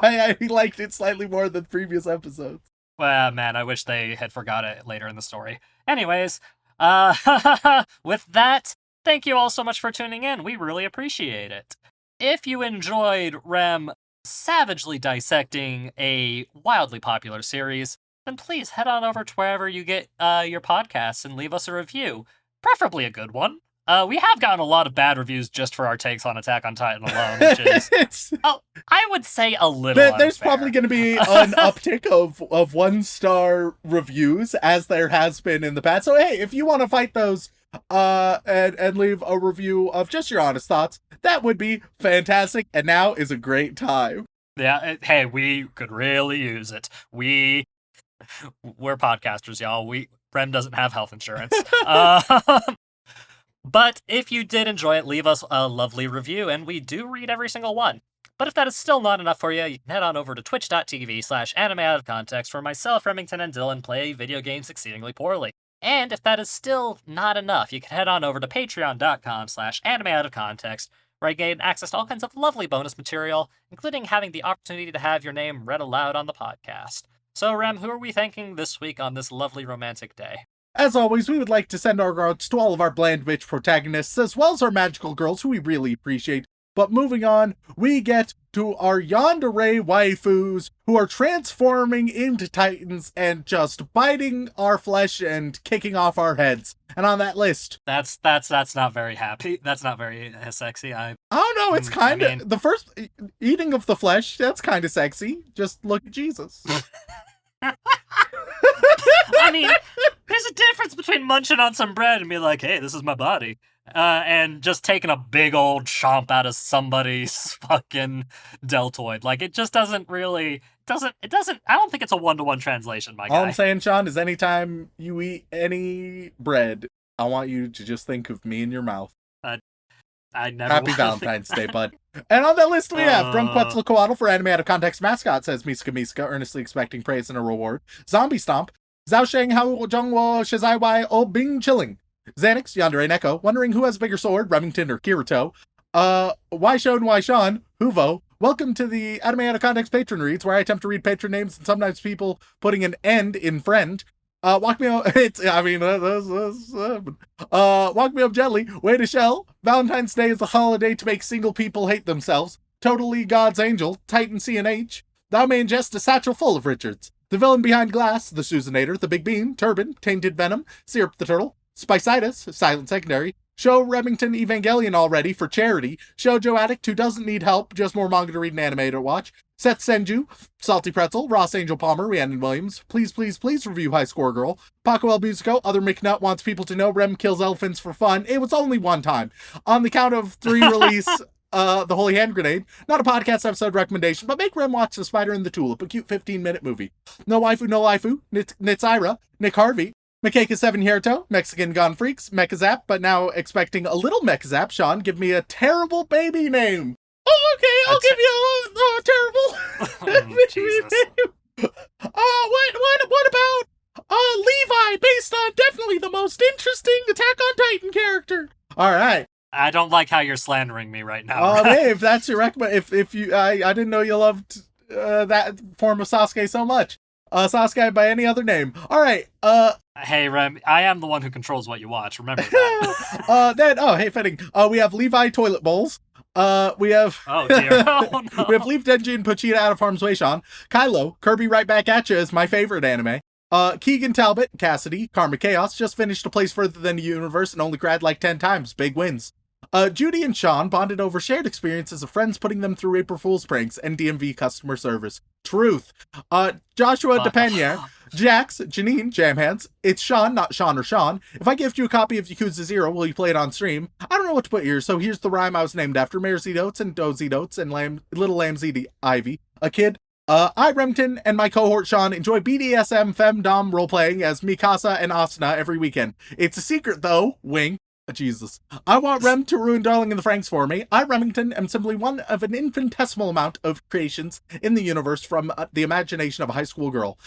I liked it slightly more than previous episodes. Well, man, I wish they had forgot it later in the story. Anyways, with that, thank you all so much for tuning in. We really appreciate it. If you enjoyed Rem savagely dissecting a wildly popular series, then please head on over to wherever you get your podcasts and leave us a review, preferably a good one. We have gotten a lot of bad reviews just for our takes on Attack on Titan alone, which is, I would say a little There's unfair. probably going to be an uptick of 1-star reviews, as there has been in the past. So, hey, if you want to fight those and leave a review of just your honest thoughts, that would be fantastic, and now is a great time. Yeah, hey, we could really use it. We're podcasters, y'all. Rem doesn't have health insurance. But if you did enjoy it, leave us a lovely review, and we do read every single one. But if that is still not enough for you, you can head on over to twitch.tv/animeoutofcontext, where myself, Remington, and Dylan play video games exceedingly poorly. And if that is still not enough, you can head on over to patreon.com/animeoutofcontext, where you gain access to all kinds of lovely bonus material, including having the opportunity to have your name read aloud on the podcast. So, Rem, who are we thanking this week on this lovely romantic day? As always, we would like to send our regards to all of our bland bitch protagonists, as well as our magical girls, who we really appreciate. But moving on, we get to our yandere waifus, who are transforming into titans and just biting our flesh and kicking off our heads. And on that list, That's not very happy. That's not very sexy. I don't know, it's kind of, the first eating of the flesh, that's kind of sexy. Just look at Jesus. I mean, there's a difference between munching on some bread and being like, hey, this is my body, and just taking a big old chomp out of somebody's fucking deltoid. Like, it just doesn't really, I don't think it's a 1-to-1 translation, my guy. All I'm saying, Sean, is anytime you eat any bread, I want you to just think of me in your mouth. I never Happy Valentine's Day, bud. And on that list we have Drunquetzalcoatl for Anime Out of Context mascot, says Miska Miska, earnestly expecting praise and a reward. Zombie Stomp, Zhao Sheng Hao Zhongwo Shizai Wai O Bing Chilling. Xanix, Yandere Neko, wondering who has a bigger sword, Remington or Kirito. Why Huvo. Welcome to the Anime Out of Context patron reads, where I attempt to read patron names and sometimes people putting an end in friend. Walk me up. Walk me up gently. Way to shell. Valentine's Day is a holiday to make single people hate themselves. Totally God's angel. Titan CNH. Thou may ingest a satchel full of Richards. The villain behind glass. The Susanator. The Big Bean. Turban. Tainted Venom. Syrup the Turtle. Spicitis. Silent Secondary. Show Remington Evangelion already for charity. Shoujo Addict who doesn't need help, just more manga to read and anime to watch. Seth Senju, Salty Pretzel, Ross Angel Palmer, Rhiannon Williams. Please, please, please review High Score Girl. Paco El Musico, Other McNut wants people to know Rem kills elephants for fun. It was only one time. On the count of 3, release The Holy Hand Grenade. Not a podcast episode recommendation, but make Rem watch The Spider and the Tulip, a cute 15-minute movie. No Waifu, No Lifu, Nitsaira, Nick Harvey, Makeka7 Hierto, Mexican Gone Freaks, Mechazap, but now expecting a little Mechazap. Sean, give me a terrible baby name. Oh, okay, I'll give you a terrible baby name. What about Levi, based on definitely the most interesting Attack on Titan character? All right. I don't like how you're slandering me right now. Hey, if that's your recommend, if you, I didn't know you loved that form of Sasuke so much. Sasuke by any other name. All right. Hey, Rem, I am the one who controls what you watch. Remember that. Hey, fitting. We have Levi Toilet Bowls. We have. Oh dear. Oh, no. We have Leaf Denji and Pochita out of harm's way. Sean, Kylo, Kirby Right Back at You is my favorite anime. Keegan Talbot, Cassidy, Karma Chaos just finished a place further than the universe and only cried like 10 times. Big wins. Judy and Sean bonded over shared experiences of friends putting them through April Fool's pranks and DMV customer service. Truth. Joshua DePena, Jax, Janine, Jamhands. It's Sean, not Sean or Sean. If I gift you a copy of Yakuza 0, will you play it on stream? I don't know what to put here, so here's the rhyme I was named after. Mayor Zedotes and Dozy Dotes and Little Lamb Zeddy Ivy. A kid. I, Remington, and my cohort Sean enjoy BDSM femdom roleplaying as Mikasa and Asuna every weekend. It's a secret though, wing. Jesus. I want Rem to ruin Darling in the Franxx for me. I, Remington, am simply one of an infinitesimal amount of creations in the universe from the imagination of a high school girl.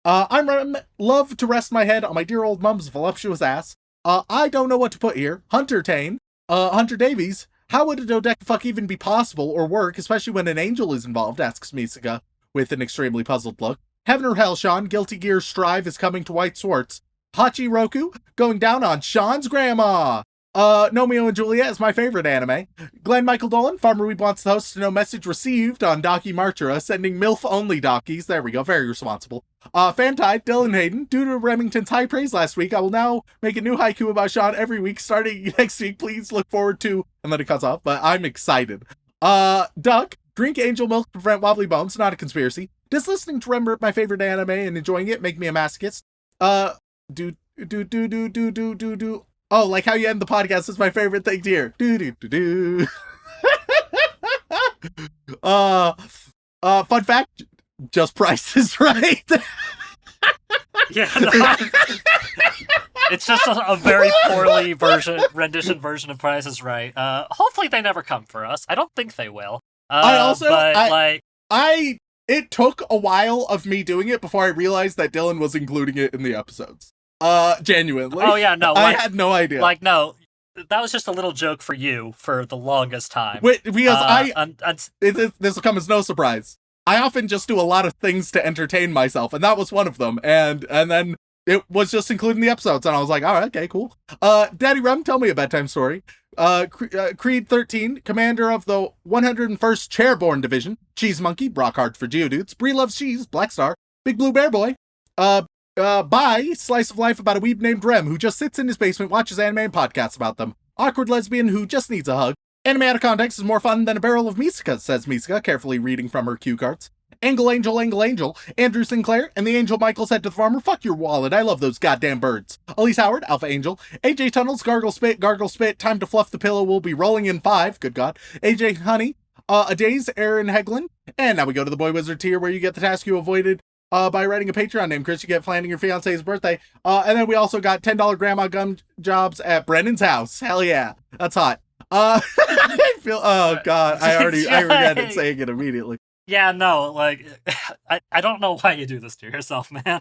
I'm Rem, love to rest my head on my dear old mum's voluptuous ass. I don't know what to put here. Hunter Tane. Hunter Davies. How would a dodecafuck even be possible or work, especially when an angel is involved, asks Misaka, with an extremely puzzled look. Heaven or hell, Sean, Guilty Gear Strive is coming to White Swartz. Hachi Roku, going down on Sean's grandma. Nomeo and Juliet is my favorite anime. Glenn Michael Dolan, Farmer Weeb wants the host to know message received on Doki Martura, sending MILF-only Dokis. There we go, very responsible. Fantide, Dylan Hayden, due to Remington's high praise last week, I will now make a new haiku about Sean every week, starting next week. Please look forward to, and then it cuts off, but I'm excited. Duck, drink angel milk to prevent wobbly bones, not a conspiracy. Does listening to remember my favorite anime and enjoying it make me a masochist? Do. Oh, like how you end the podcast is my favorite thing to hear. Do. Fun fact, just Price is Right. Yeah, no. It's just a very poorly rendition version of Price is Right. Hopefully they never come for us. I don't think they will. It took a while of me doing it before I realized that Dylan was including it in the episodes. Genuinely. Oh yeah, no. I had no idea. No, that was just a little joke for you for the longest time. Wait, because this will come as no surprise. I often just do a lot of things to entertain myself, and that was one of them. And then it was just included in the episodes, and I was like, all right, okay, cool. Daddy Rem, tell me a bedtime story. Creed 13, commander of the 101st Chairborne Division, Cheese Monkey, Brockhard for Geodudes, Bree Loves Cheese, Black Star, Big Blue Bear Boy, Bye, slice of life about a weeb named Rem who just sits in his basement, watches anime and podcasts about them. Awkward lesbian who just needs a hug. Anime out of context is more fun than a barrel of Misaka, says Misaka, carefully reading from her cue cards. Angle Angel, Andrew Sinclair, and the Angel Michael said to the farmer, fuck your wallet, I love those goddamn birds. Elise Howard, Alpha Angel, AJ Tunnels, Gargle Spit, time to fluff the pillow, we'll be rolling in 5, good god. AJ Honey, A Days, Aaron Heglin, and now we go to the Boy Wizard tier where you get the task you avoided by writing a Patreon name. Chris, you get planning your fiance's birthday. And then we also got $10 grandma gum jobs at Brennan's house. Hell yeah, that's hot. I feel, oh god, I regretted saying it immediately. Yeah, no, I don't know why you do this to yourself, man.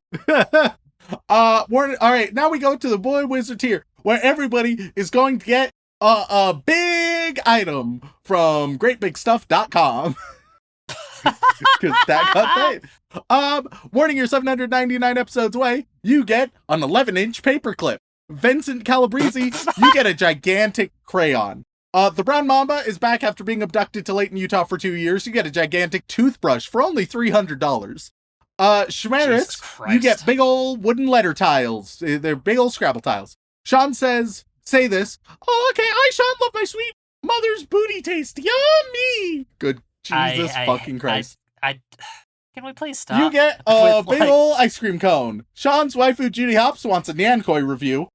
All right, now we go to the Boy Wizard tier, where everybody is going to get a big item from greatbigstuff.com. Because that got paid. Warning, you're 799 episodes away. you get an 11-inch paperclip. Vincent Calabrese, you get a gigantic crayon. The Brown Mamba is back after being abducted to Layton, Utah for 2 years. You get a gigantic toothbrush for only $300. Schmeris, you get big old wooden letter tiles. They're big old Scrabble tiles. Sean says, say this. Oh, okay, I, Sean, love my sweet mother's booty taste. Yummy! Good Jesus fucking Christ. Can we please stop? You get a big old ice cream cone. Sean's waifu, Judy Hops, wants a Nankoi review.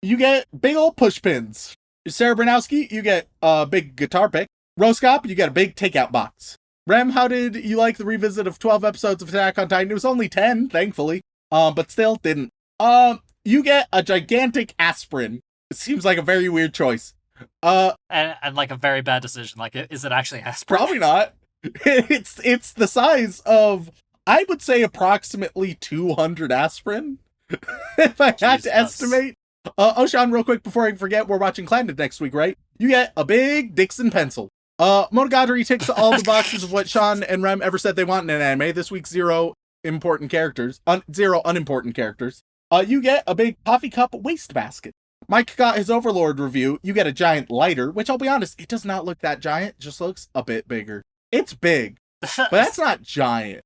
You get big old push pins. Sarah Bernowski, you get a big guitar pick. Roscop, you get a big takeout box. Rem, how did you like the revisit of 12 episodes of Attack on Titan? It was only 10, thankfully. But still didn't. You get a gigantic aspirin. It seems like a very weird choice. And like a very bad decision. Like, is it actually aspirin? Probably not. It's the size of, I would say, approximately 200 aspirin. If I had to estimate. Sean, real quick before I forget, we're watching Clandid next week, right? You get a big Dixon pencil. Monogatari ticks all the boxes of what Sean and Rem ever said they want in an anime. This week, zero unimportant characters. You get a big coffee cup wastebasket. Mike got his Overlord review. You get a giant lighter, which I'll be honest, it does not look that giant. It just looks a bit bigger. It's big, but that's not giant.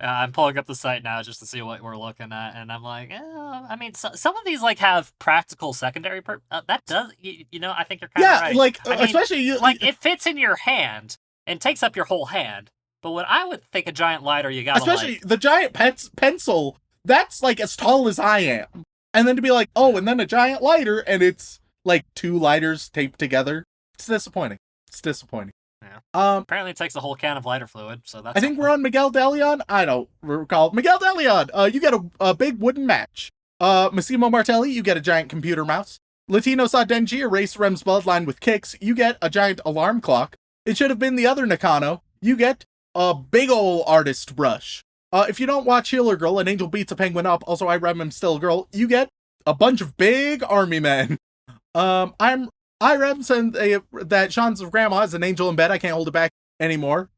I'm pulling up the site now just to see what we're looking at, and I'm like, I mean, some of these like have practical secondary that does, you know, I think you're kind of right. Yeah, like I mean, especially like it fits in your hand and takes up your whole hand. But what I would think a giant lighter, you gotta especially the giant pencil. That's like as tall as I am, and then to be like, oh, and then a giant lighter, and it's like two lighters taped together. It's disappointing. Yeah. Apparently it takes a whole can of lighter fluid, so that's... I think we're on Miguel DeLeon. I don't recall. Miguel DeLeon, you get a big wooden match. Massimo Martelli, you get a giant computer mouse. Latino saw Denji erase Rem's bloodline with kicks. You get a giant alarm clock. It should have been the other Nakano. You get a big ole artist brush. If you don't watch Healer Girl, an angel beats a penguin up. Also, I Rem am still a girl. You get a bunch of big army men. I represent that Sean's grandma is an angel in bed. I can't hold it back anymore.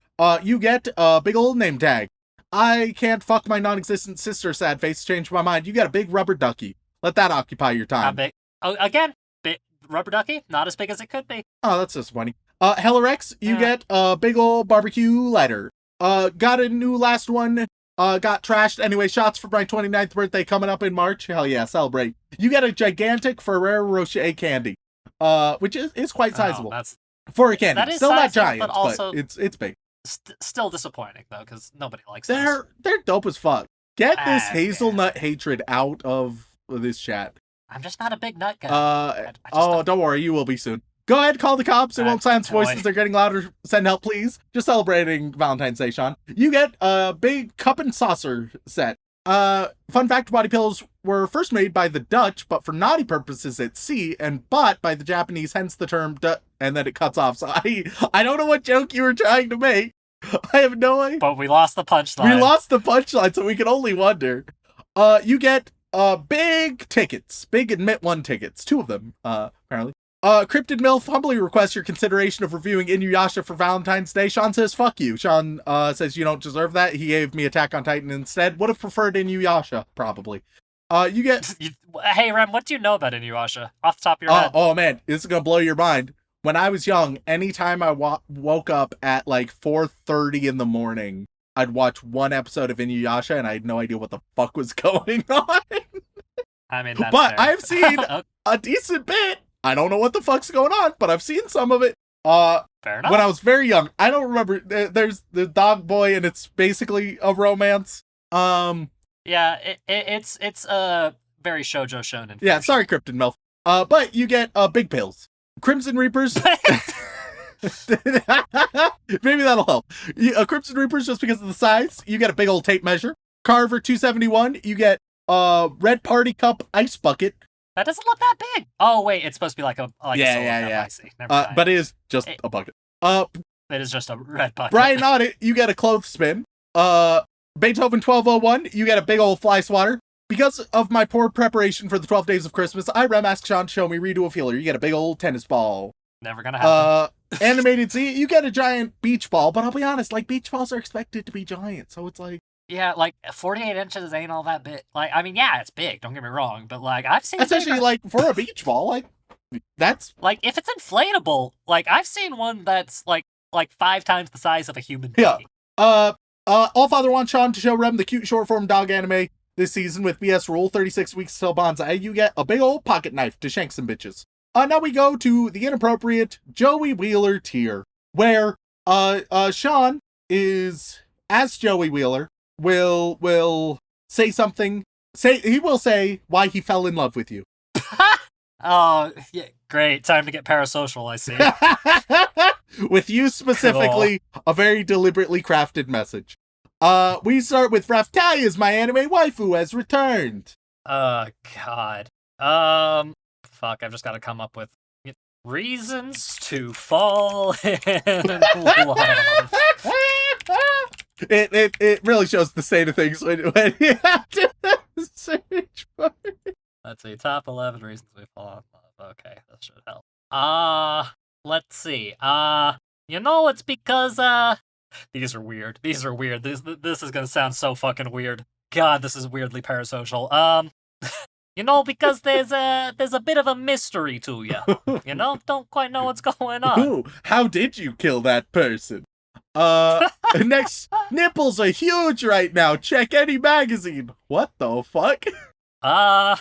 You get a big old name tag. I can't fuck my non-existent sister, sad face. Changed my mind. You get a big rubber ducky. Let that occupy your time. How big? Oh, again, big rubber ducky. Not as big as it could be. Oh, that's disappointing. Hellarex, you get a big old barbecue lighter. Got a new last one. Got trashed. Anyway, shots for my 29th birthday coming up in March. Hell yeah, celebrate. You get a gigantic Ferrero Rocher candy. Which is quite sizable for a candy. That is still sizable, not giant, but also it's big. Still disappointing though, because nobody likes they're dope as fuck. Get this hazelnut hatred out of this chat. I'm just not a big nut guy. Don't worry, you will be soon. Go ahead, call the cops. It won't silence voices. They're getting louder. Send help, please. Just celebrating Valentine's Day, Sean. You get a big cup and saucer set. Fun fact, body pillows were first made by the Dutch, but for naughty purposes at sea, and bought by the Japanese, hence the term and then it cuts off. So I don't know what joke you were trying to make. I have no idea. But we lost the punchline. So we can only wonder. You get big tickets, big Admit One tickets, 2 of them, apparently. Cryptid MILF humbly requests your consideration of reviewing Inuyasha for Valentine's Day. Sean says, fuck you. Sean says you don't deserve that. He gave me Attack on Titan instead. Would have preferred Inuyasha, probably. You get... Hey, Rem, what do you know about Inuyasha? Off the top of your head. Oh, man, this is gonna blow your mind. When I was young, anytime I woke up at like 4:30 in the morning, I'd watch one episode of Inuyasha, and I had no idea what the fuck was going on. I mean, that's but fair. I've seen a decent bit. I don't know what the fuck's going on, but I've seen some of it. Fair enough. When I was very young, I don't remember. There's the dog boy, and it's basically a romance. Yeah, it's very shoujo shonen. Yeah, sorry, Krypton Melf. But you get big pills, Crimson Reapers. Maybe that'll help. Crimson Reapers, just because of the size, you get a big old tape measure. Carver 271, you get Red Party Cup ice bucket. That doesn't look that big. Oh wait, it's supposed to be like a solo cup. I see. Never mind. But it is just a bucket. It is just a red bucket. Brian Audit, you get a clothespin. Beethoven 1201, you get a big old fly swatter. Because of my poor preparation for the 12 Days of Christmas, I asked Sean to show me redo a feeler. You get a big old tennis ball. Never gonna happen. Animated Z, you get a giant beach ball, but I'll be honest, like beach balls are expected to be giant, so it's like Yeah, like 48 inches ain't all that big. Like, I mean, yeah, it's big. Don't get me wrong, but like I've seen Especially bigger. like for a beach ball, like that's Like if it's inflatable, like I've seen one that's like 5 times the size of a human being. yeah. Allfather wants Sean to show Rem the cute short form dog anime this season with BS Rule 36 weeks till bonsai. You get a big old pocket knife to shank some bitches. Now we go to the inappropriate Joey Wheeler tier, where Sean is as Joey Wheeler will say something. He will say why he fell in love with you. Oh, yeah, great. Time to get parasocial, I see. With you specifically, a very deliberately crafted message. We start with Raftalia, my anime waifu, has returned. God. Fuck, I've just got to come up with reasons to fall in love. It really shows the state of things when you have to search for it. Let's see, top 11 reasons we fall in love. Okay, that should help. Let's see. It's because, these are weird. These are weird. This is gonna sound so fucking weird. God, this is weirdly parasocial. Because there's a bit of a mystery to you. Don't quite know what's going on. Ooh, how did you kill that person? Next, nipples are huge right now. Check any magazine. What the fuck? Well,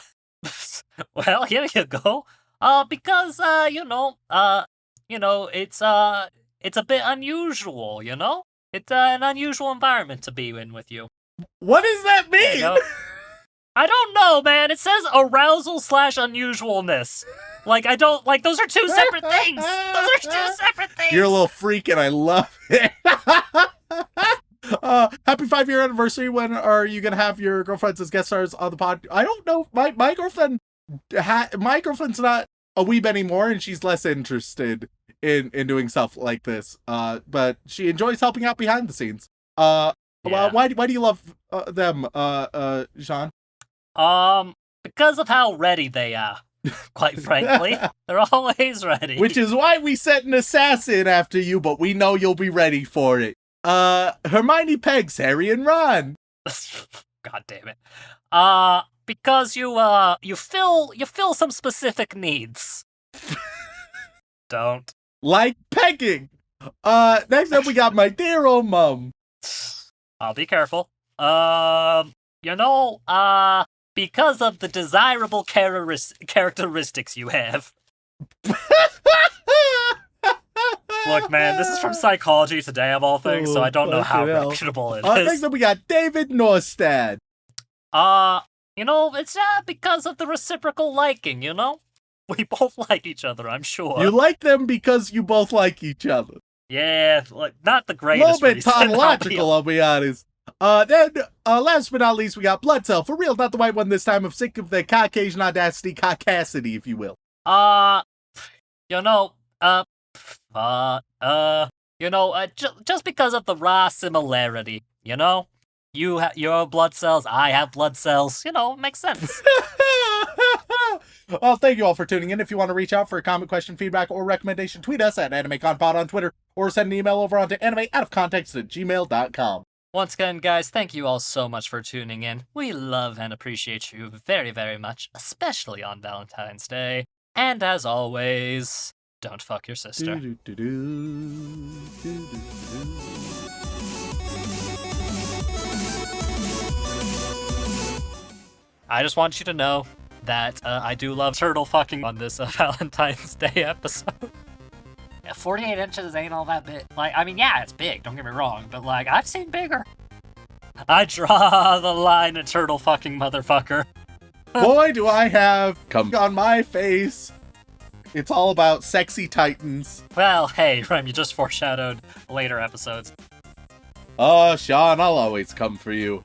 here you go. Because it's a bit unusual, It's an unusual environment to be in with you. What does that mean? I don't know, man. It says arousal / unusualness. Like, I don't, like, those are two separate things. Those are two separate things. You're a little freak and I love it. Happy 5-year anniversary. When are you going to have your girlfriends as guest stars on the pod? I don't know. My girlfriend, my girlfriend's not a weeb anymore and she's less interested in doing stuff like this. But she enjoys helping out behind the scenes. Yeah. Why do you love them, Sean? Because of how ready they are. Quite frankly, they're always ready. Which is why we sent an assassin after you, but we know you'll be ready for it. Hermione pegs Harry and Ron. God damn it. Because you fill some specific needs. Don't. Like pegging. Next up we got my dear old mom. I'll be careful. Because of the desirable characteristics you have. Look, man, this is from Psychology Today, of all things, so I don't know how reputable it is. Next up we got David Norstad. It's because of the reciprocal liking, We both like each other, I'm sure. You like them because you both like each other. Yeah, like, not the A greatest little bit tautological, I'll be honest. Then, last but not least, we got Blood Cell. For real, not the white one this time. I'm sick of the Caucasian audacity, caucasity, if you will. Just because of the raw similarity, You have your blood cells, I have blood cells, makes sense. Well, thank you all for tuning in. If you want to reach out for a comment, question, feedback, or recommendation, tweet us at AnimeConPod on Twitter, or send an email over onto animeoutofcontext@gmail.com. Once again, guys, thank you all so much for tuning in. We love and appreciate you very, very much, especially on Valentine's Day. And as always, don't fuck your sister. I just want you to know that I do love turtle fucking on this Valentine's Day episode. 48 inches ain't all that big. Like, I mean, yeah, it's big, don't get me wrong, but, like, I've seen bigger. I draw the line at turtle fucking motherfucker. Boy, do I have come on my face. It's all about sexy titans. Well, hey, Rem, you just foreshadowed later episodes. Oh, Sean, I'll always come for you.